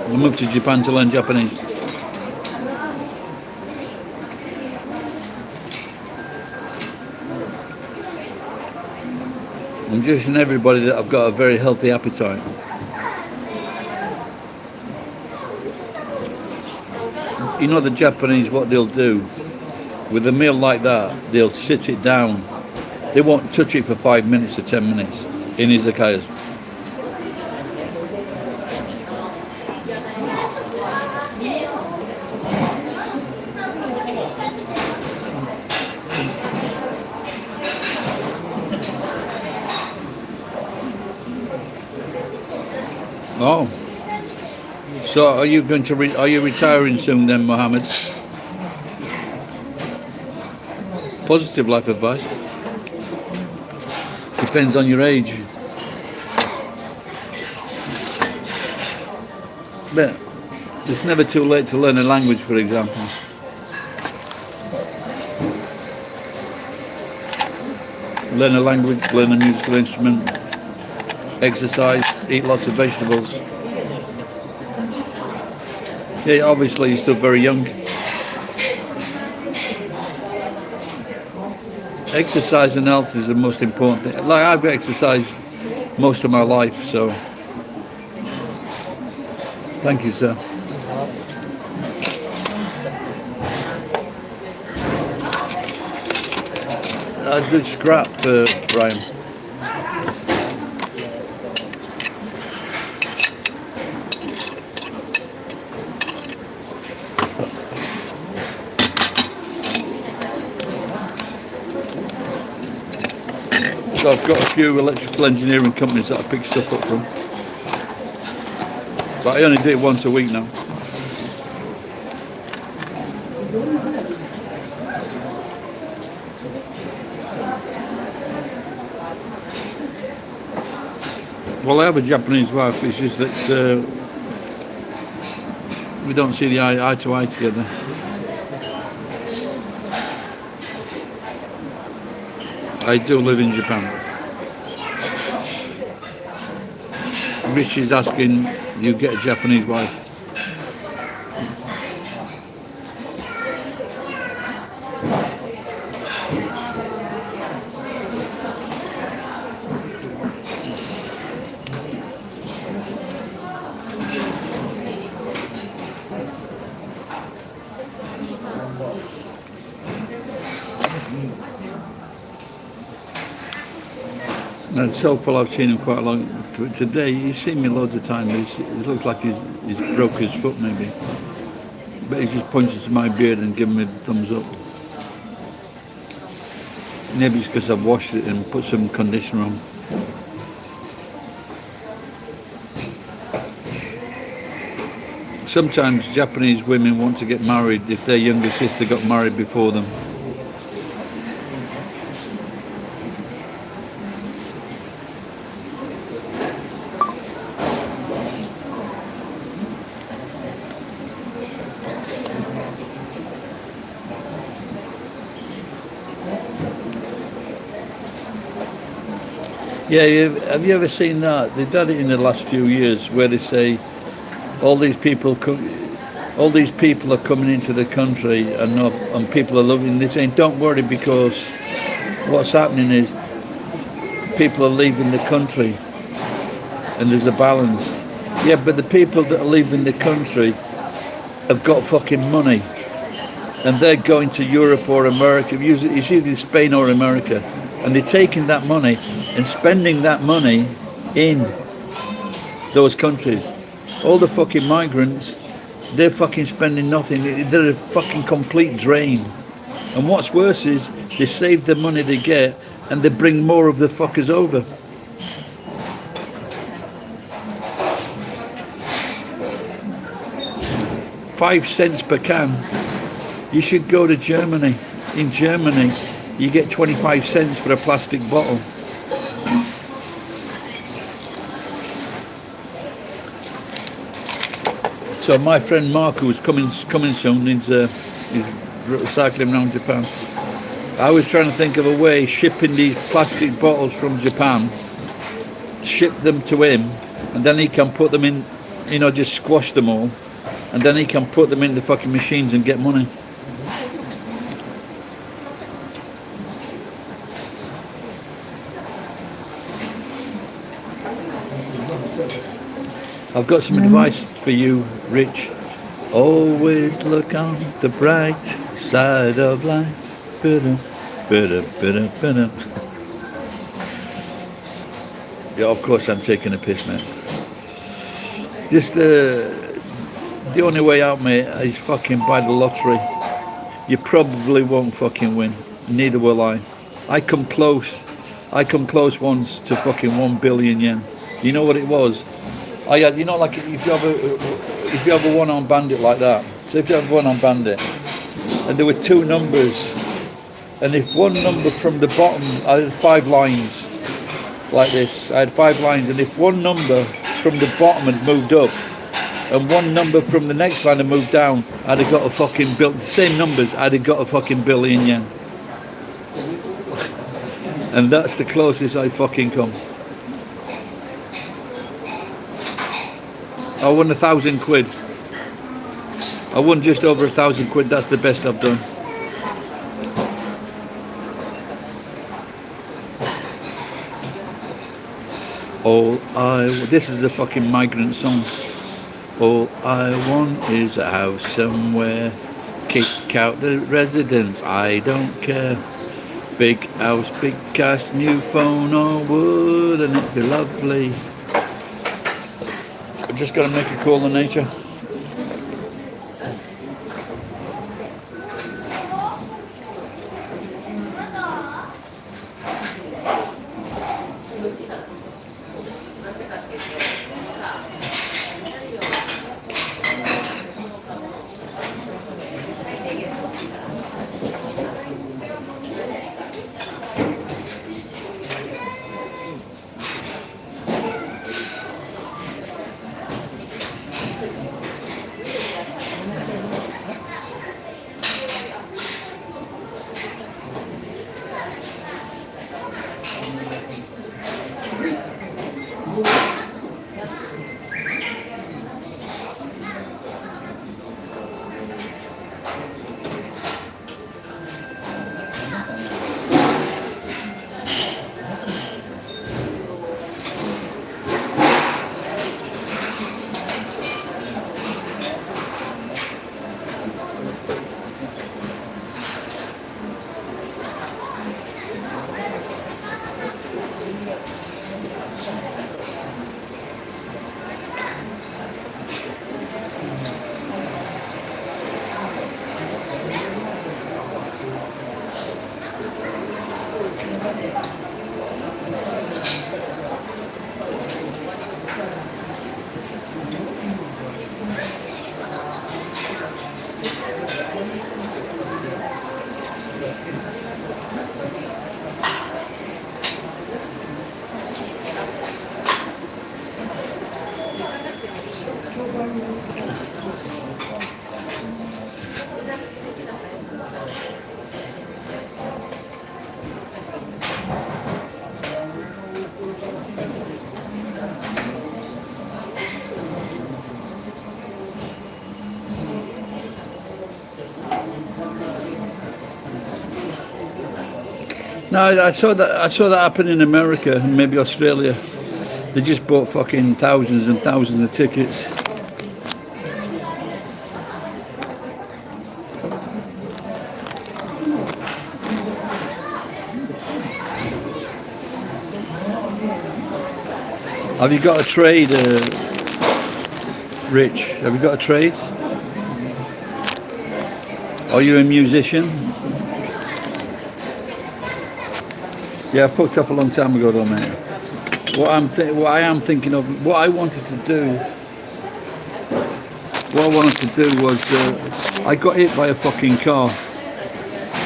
I moved to Japan to learn Japanese. I'm judging everybody that I've got a very healthy appetite. You know the Japanese, what they'll do with a meal like that, they'll sit it down. They won't touch it for 5 minutes or 10 minutes in izakayas. Oh, so are you going to are you retiring soon then, Mohammed? Positive life advice. Depends on your age. But it's never too late to learn a language, for example. Learn a language, learn a musical instrument, exercise, eat lots of vegetables. Yeah, obviously you're still very young. Exercise and health is the most important thing. Like, I've exercised most of my life, so thank you, sir. Good scrap, Brian. So I've got a few electrical engineering companies that I pick stuff up from, but I only do it once a week now. Well, I have a Japanese wife, it's just that we don't see the eye to eye together. I do live in Japan. Rich is asking, you get a Japanese wife? And so far I've seen him quite a long. Today he's seen me loads of times. It looks like he's broke his foot maybe, but he just pointed to my beard and given me the thumbs up. Maybe it's because I've washed it and put some conditioner on. Sometimes Japanese women want to get married if their younger sister got married before them. Yeah, have you ever seen that? They've done it in the last few years, where they say all these people are coming into the country, and people are loving. They're saying, "Don't worry, because what's happening is people are leaving the country, and there's a balance." Yeah, but the people that are leaving the country have got fucking money, and they're going to Europe or America. It's either Spain or America, and they're taking that money and spending that money in those countries. All the fucking migrants, they're fucking spending nothing. They're a fucking complete drain. And what's worse is they save the money they get and they bring more of the fuckers over. $0.05 per can. You should go to Germany. In Germany, you get 25 cents for a plastic bottle. So my friend Mark, who's coming soon, he's cycling around Japan. I was trying to think of a way shipping these plastic bottles from Japan, ship them to him, and then he can put them in, you know, just squash them all, and then he can put them in the fucking machines and get money. I've got some advice for you, Rich. Always look on the bright side of life. Bitter, bitter, bitter, bitter. Yeah, of course I'm taking a piss, man. Just the only way out, mate, is fucking buy the lottery. You probably won't fucking win. Neither will I. I come close once to fucking 1 billion yen. You know what it was? I had, you know, like if you have a one-armed bandit like that. So if you have a one-armed bandit, and there were 2 numbers, and if one number from the bottom, I had 5 lines like this. I had 5 lines, and if one number from the bottom had moved up, and one number from the next line had moved down, I'd have got a fucking bill. The same numbers, I'd have got a fucking billion yen. And that's the closest I fucking come. I won 1,000 quid. I won just over 1,000 quid. That's the best I've done. This is a fucking migrant song. All I want is a house somewhere. Kick out the residents, I don't care. Big house, big cash, new phone, or wouldn't it be lovely? I've just got to make a call to nature. No, I saw that happen in America and maybe Australia. They just bought fucking thousands and thousands of tickets. Have you got a trade, Rich? Have you got a trade? Are you a musician? Yeah, I fucked off a long time ago, though, mate. What I am thinking of, what I wanted to do, was, I got hit by a fucking car,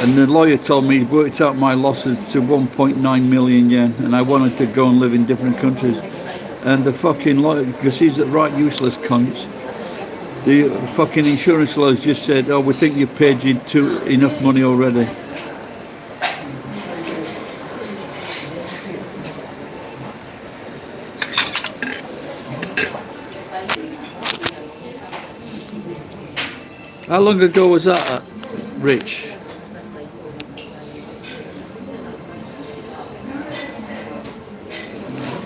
and the lawyer told me he worked out my losses to 1.9 million yen, and I wanted to go and live in different countries. And the fucking lawyer, because he's a right useless cunt, the fucking insurance lawyers just said, "Oh, we think you paid you enough money already." How long ago was that, Rich?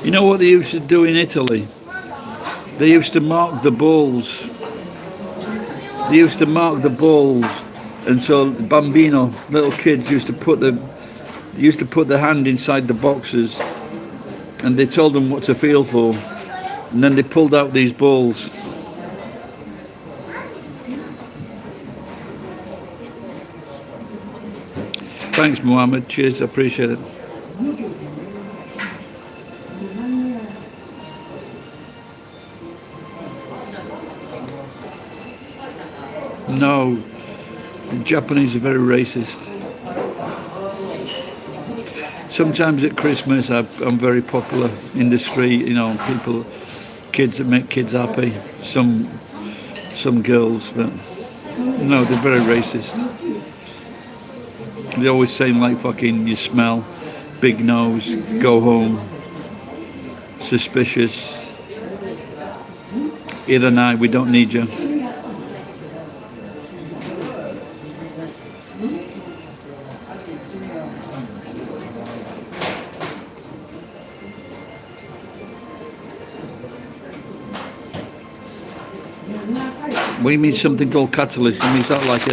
You know what they used to do in Italy? They used to mark the balls. They used to mark the balls, and so bambino, little kids, used to put their hand inside the boxes, and they told them what to feel for, and then they pulled out these balls. Thanks, Mohammed. Cheers, I appreciate it. No, the Japanese are very racist. Sometimes at Christmas I'm very popular in the street, you know, kids that make kids happy, some girls, but no, they're very racist. They're always saying like fucking you smell, big nose, go home, suspicious, Iranai, we don't need you. What do you mean something called catalyst? I mean, is that like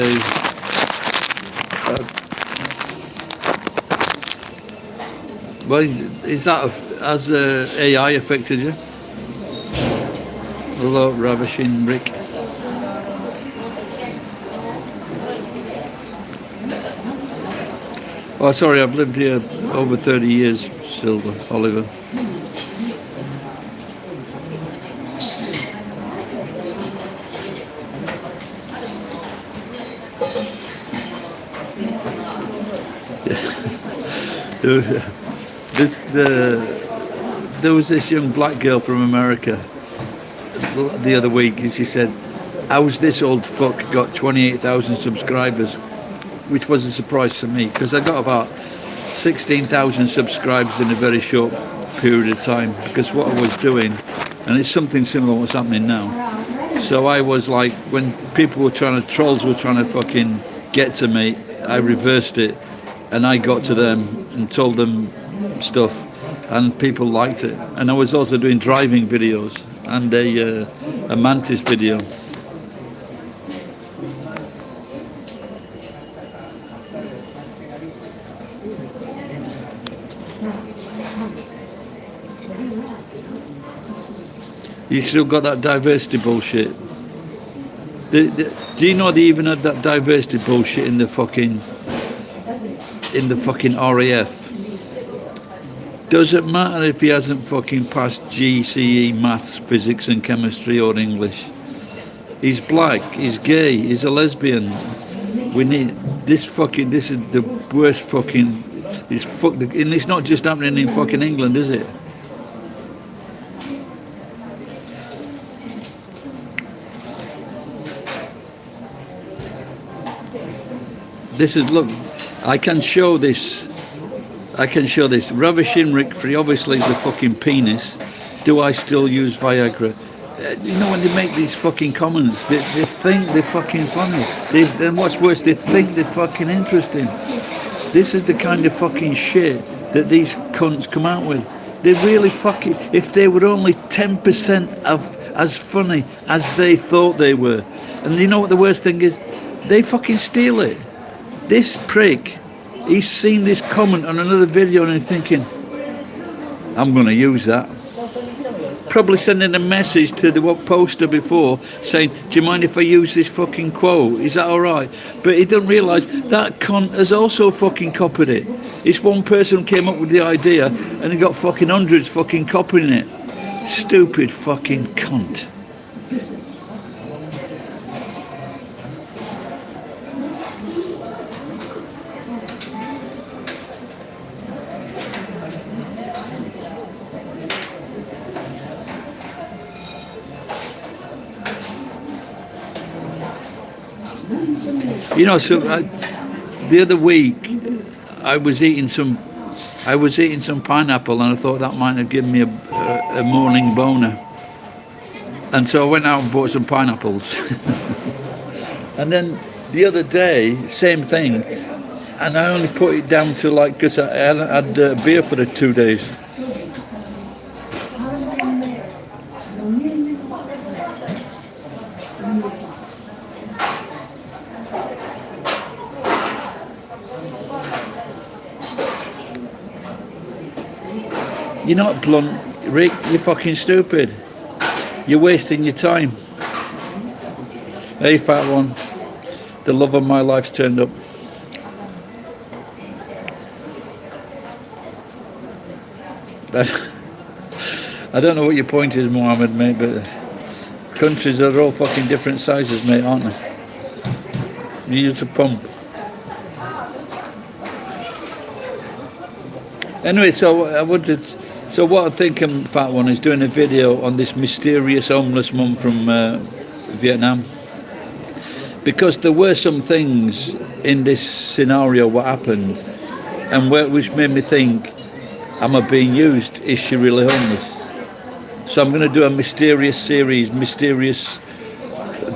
well, is that, has AI affected you? Hello, Ravishing Rick. Oh, sorry, I've lived here over 30 years, Silver, Oliver. There was this young black girl from America the other week, and she said, "How's this old fuck got 28,000 subscribers?" Which was a surprise to me, because I got about 16,000 subscribers in a very short period of time, because what I was doing, and it's something similar to what's happening now. So I was like, when trolls were trying to fucking get to me, I reversed it, and I got to them and told them stuff, and people liked it. And I was also doing driving videos and a mantis video. You still got that diversity bullshit. Do you know they even had that diversity bullshit in the fucking RAF? Doesn't matter if he hasn't fucking passed GCE maths, physics and chemistry or English. He's black, he's gay, he's a lesbian. We need this is the worst fucking, and it's not just happening in fucking England, is it? This is, look, I can show this. Ravishing Rick Free, obviously the fucking penis. Do I still use Viagra? You know, when they make these fucking comments, they think they're fucking funny. And what's worse, they think they're fucking interesting. This is the kind of fucking shit that these cunts come out with. They really fucking, if they were only 10% of as funny as they thought they were. And you know what the worst thing is? They fucking steal it. This prick, he's seen this comment on another video and he's thinking, I'm going to use that. Probably sending a message to the poster before saying, do you mind if I use this fucking quote? Is that alright? But he doesn't realise that cunt has also fucking copied it. It's one person came up with the idea and he got fucking hundreds fucking copying it. Stupid fucking cunt. You know, so the other week I was eating some pineapple, and I thought that might have given me a morning boner. And so I went out and bought some pineapples. And then the other day, same thing, and I only put it down to like, because I hadn't had beer for the 2 days. You're not blunt, Rick, you're fucking stupid. You're wasting your time. Hey, fat one, the love of my life's turned up. I don't know what your point is, Mohammed, mate, but countries are all fucking different sizes, mate, aren't they? You use a pump. Anyway, so what I'm thinking, fat one, is doing a video on this mysterious homeless mum from Vietnam, because there were some things in this scenario what happened, and which made me think, am I being used? Is she really homeless? So I'm going to do a mysterious series, mysterious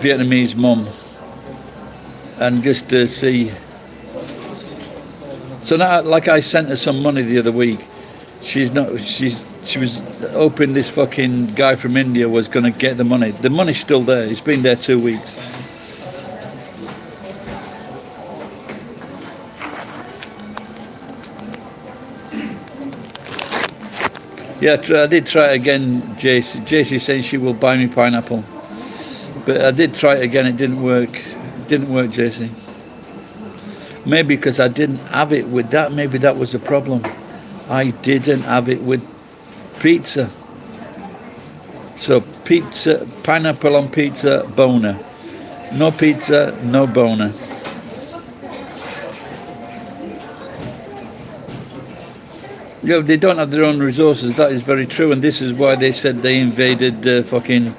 Vietnamese mum, and just to see. So now, like, I sent her some money the other week. She was hoping this fucking guy from India was going to get the money. The money's still there. It's been there 2 weeks. Yeah, I did try it again, JC. JC saying she will buy me pineapple. But I did try it again. It didn't work. It didn't work, JC. Maybe because I didn't have it with that. Maybe that was the problem. I didn't have it with pizza. So pizza, pineapple on pizza, boner. No pizza, no boner. Yeah, they don't have their own resources. That is very true, and this is why they said they invaded fucking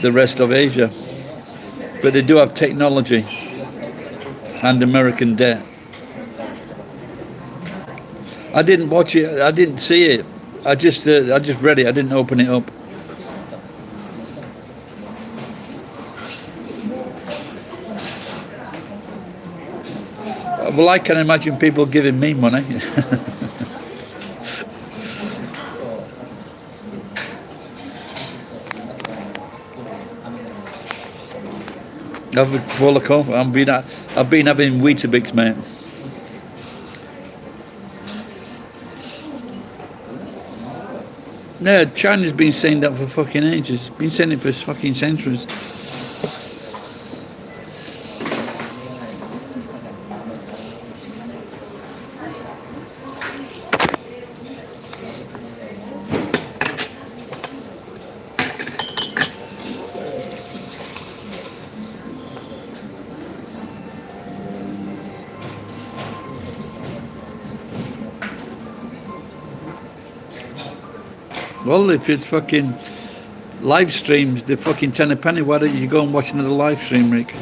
the rest of Asia. But they do have technology and American debt. I didn't watch it. I didn't see it. I just read it. I didn't open it up. Well, I can imagine people giving me money. I've been having Weetabix, mate. Yeah, China's been saying that for fucking ages. Been saying it for fucking centuries. Well, if it's fucking live streams, they're fucking 10 a penny. Why don't you go and watch another live stream, Rick?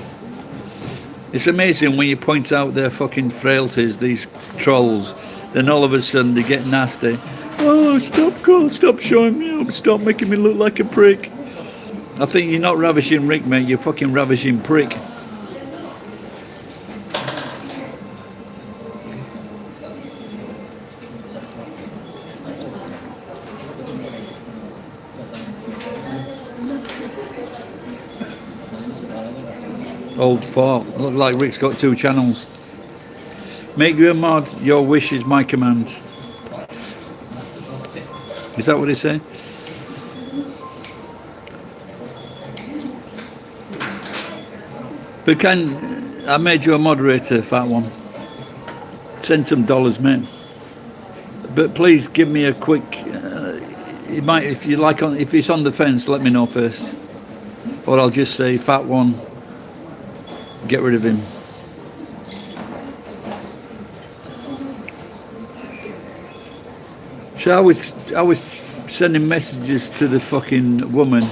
It's amazing when you point out their fucking frailties, these trolls, then all of a sudden they get nasty. Oh, stop showing me up, stop making me look like a prick. I think you're not ravishing Rick, mate, you're fucking ravishing prick. Old fart. Look like Rick's got 2 channels. Make you a mod. Your wish is my command. Is that what he said? But I made you a moderator, fat one. Send some dollars, mate. But please give me a quick. You might, if you like, if it's on the fence, let me know first, or I'll just say, fat one, get rid of him. So I was sending messages to the fucking woman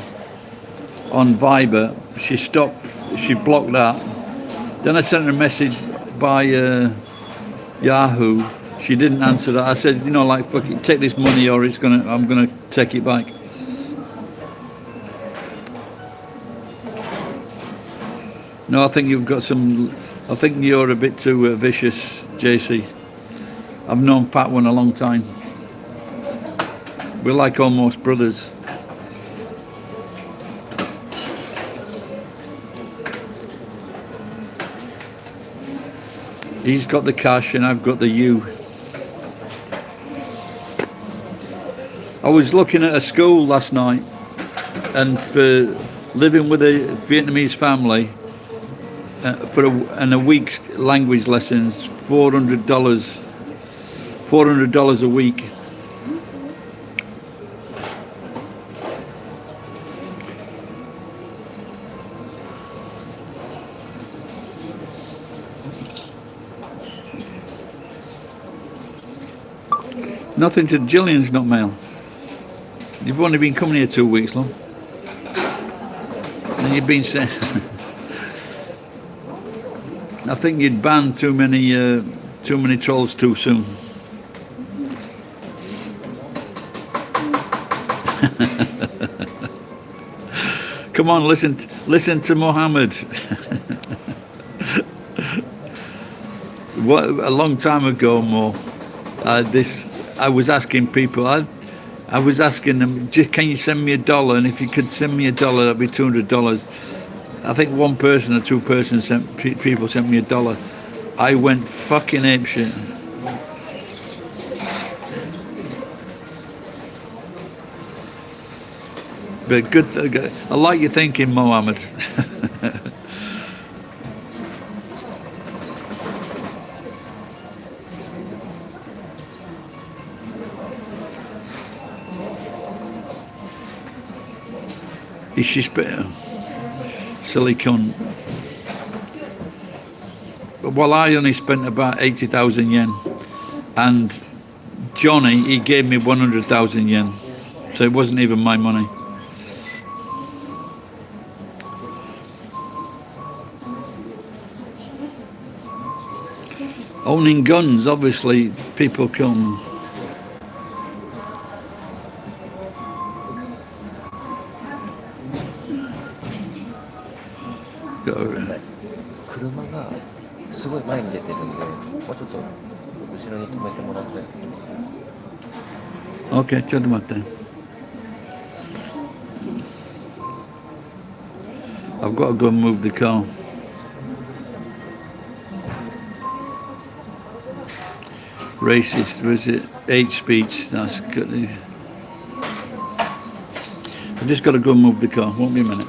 on Viber. She stopped. She blocked that. Then I sent her a message by Yahoo. She didn't answer that. I said, you know, like, fucking take this money or I'm gonna take it back. No, I think you've got some. I think you're a bit too vicious, JC. I've known Fat One a long time. We're like almost brothers. He's got the cash and I've got the you. I was looking at a school last night, and for living with a Vietnamese family for a week's language lessons, $400 a week. Nothing to Gillian's not mail. You've only been coming here 2 weeks long. And you've been saying I think you'd banned too many trolls too soon. Come on, listen to Mohammed. What a long time ago, Mo. I was asking people. I was asking them, can you send me $1? And if you could send me $1, that'd be $200. I think one person or two persons people sent me $1. I went fucking apeshit. But good. I like your thinking, Mohammed. Is she silly cunt? Well, I only spent about 80,000 yen, and Johnny, he gave me 100,000 yen, so it wasn't even my money. Owning guns, obviously, people come. Okay, ちょっと待って. I've got to go and move the car. Racist, was it? Hate speech, that's good. I've just got to go and move the car, won't be a minute.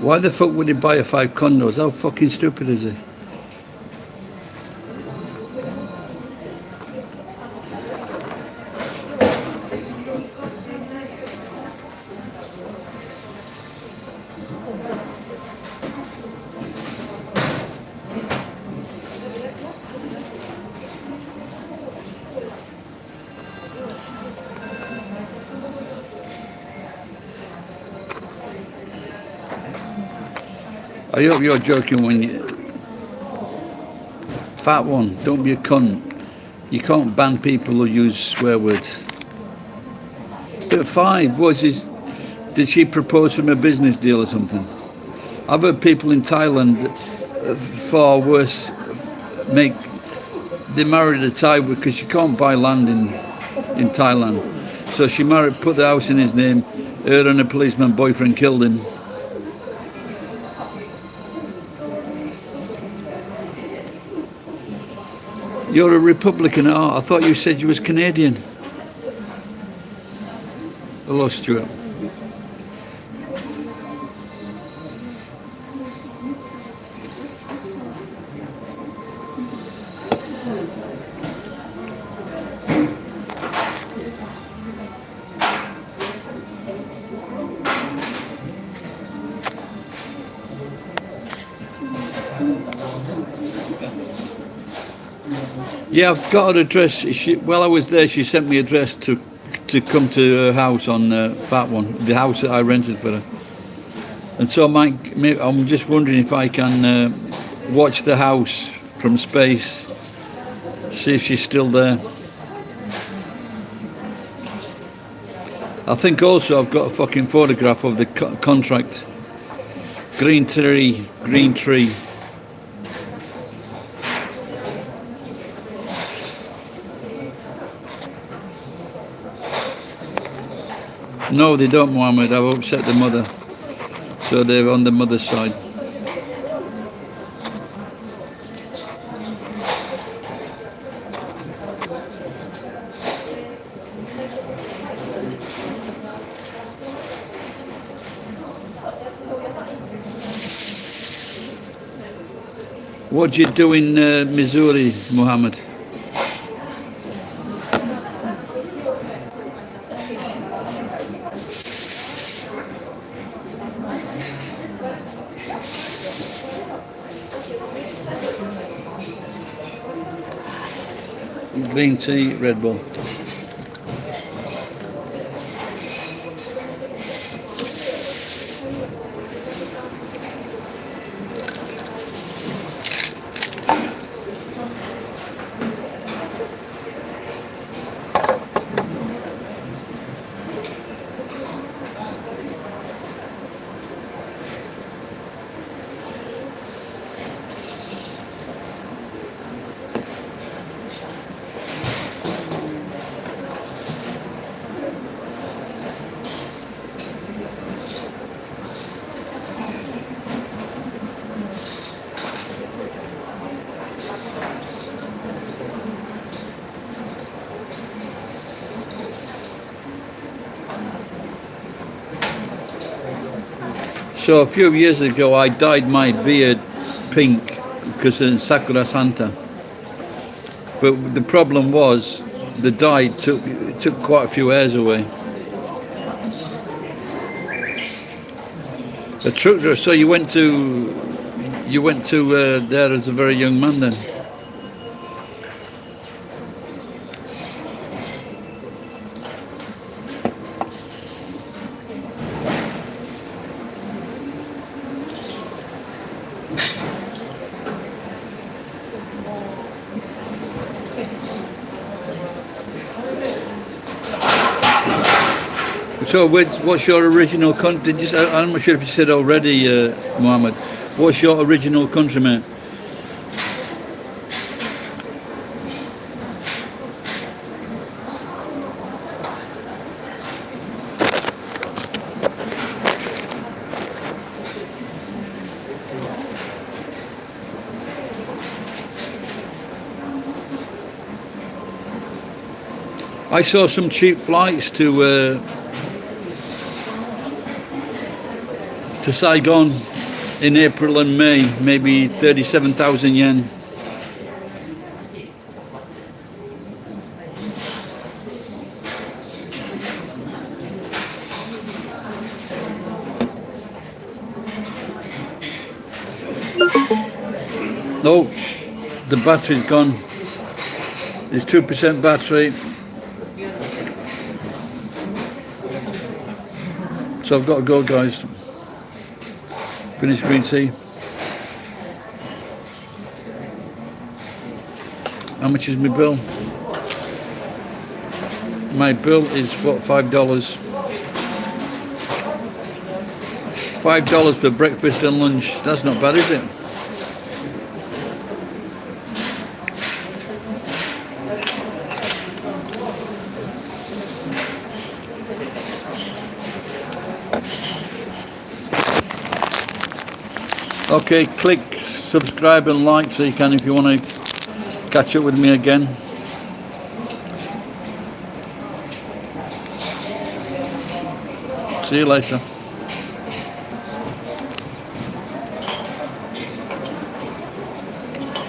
Why the fuck would he buy a 5 condos? How fucking stupid is he? I hope you're joking when you... Fat one, don't be a cunt. You can't ban people who use swear words. But 5, was his... Did she propose from a business deal or something? I've heard people in Thailand far worse make... They married a Thai because you can't buy land in Thailand. So she put the house in his name, her and a policeman boyfriend killed him. You're a Republican at heart. I thought you said you was Canadian. Hello, Stuart. Yeah, I've got her address. While I was there, she sent me address to come to her house on Fat One, the house that I rented for her. And so I'm just wondering if I can watch the house from space, see if she's still there. I think also I've got a fucking photograph of the contract. Green tree, green tree. No, they don't, Mohammed. I've upset the mother. So they're on the mother's side. What do you do in Missouri, Mohammed? Green tea, Red Bull. So a few years ago I dyed my beard pink because of Sakura Santa. But the problem was the dye took quite a few hairs away. A truck. So you went to there as a very young man then. So what's your original country? I'm not sure if you said already, Mohammed. What's your original country, mate? I saw some cheap flights to Saigon in April and May, maybe 37,000 yen. Oh, the battery's gone. It's 2% battery. So I've got to go, guys. Finish green tea. How much is my bill? My bill is what, $5. $5 for breakfast and lunch. That's not bad, is it? Okay, click subscribe and like so you can, if you want to catch up with me again. See you later.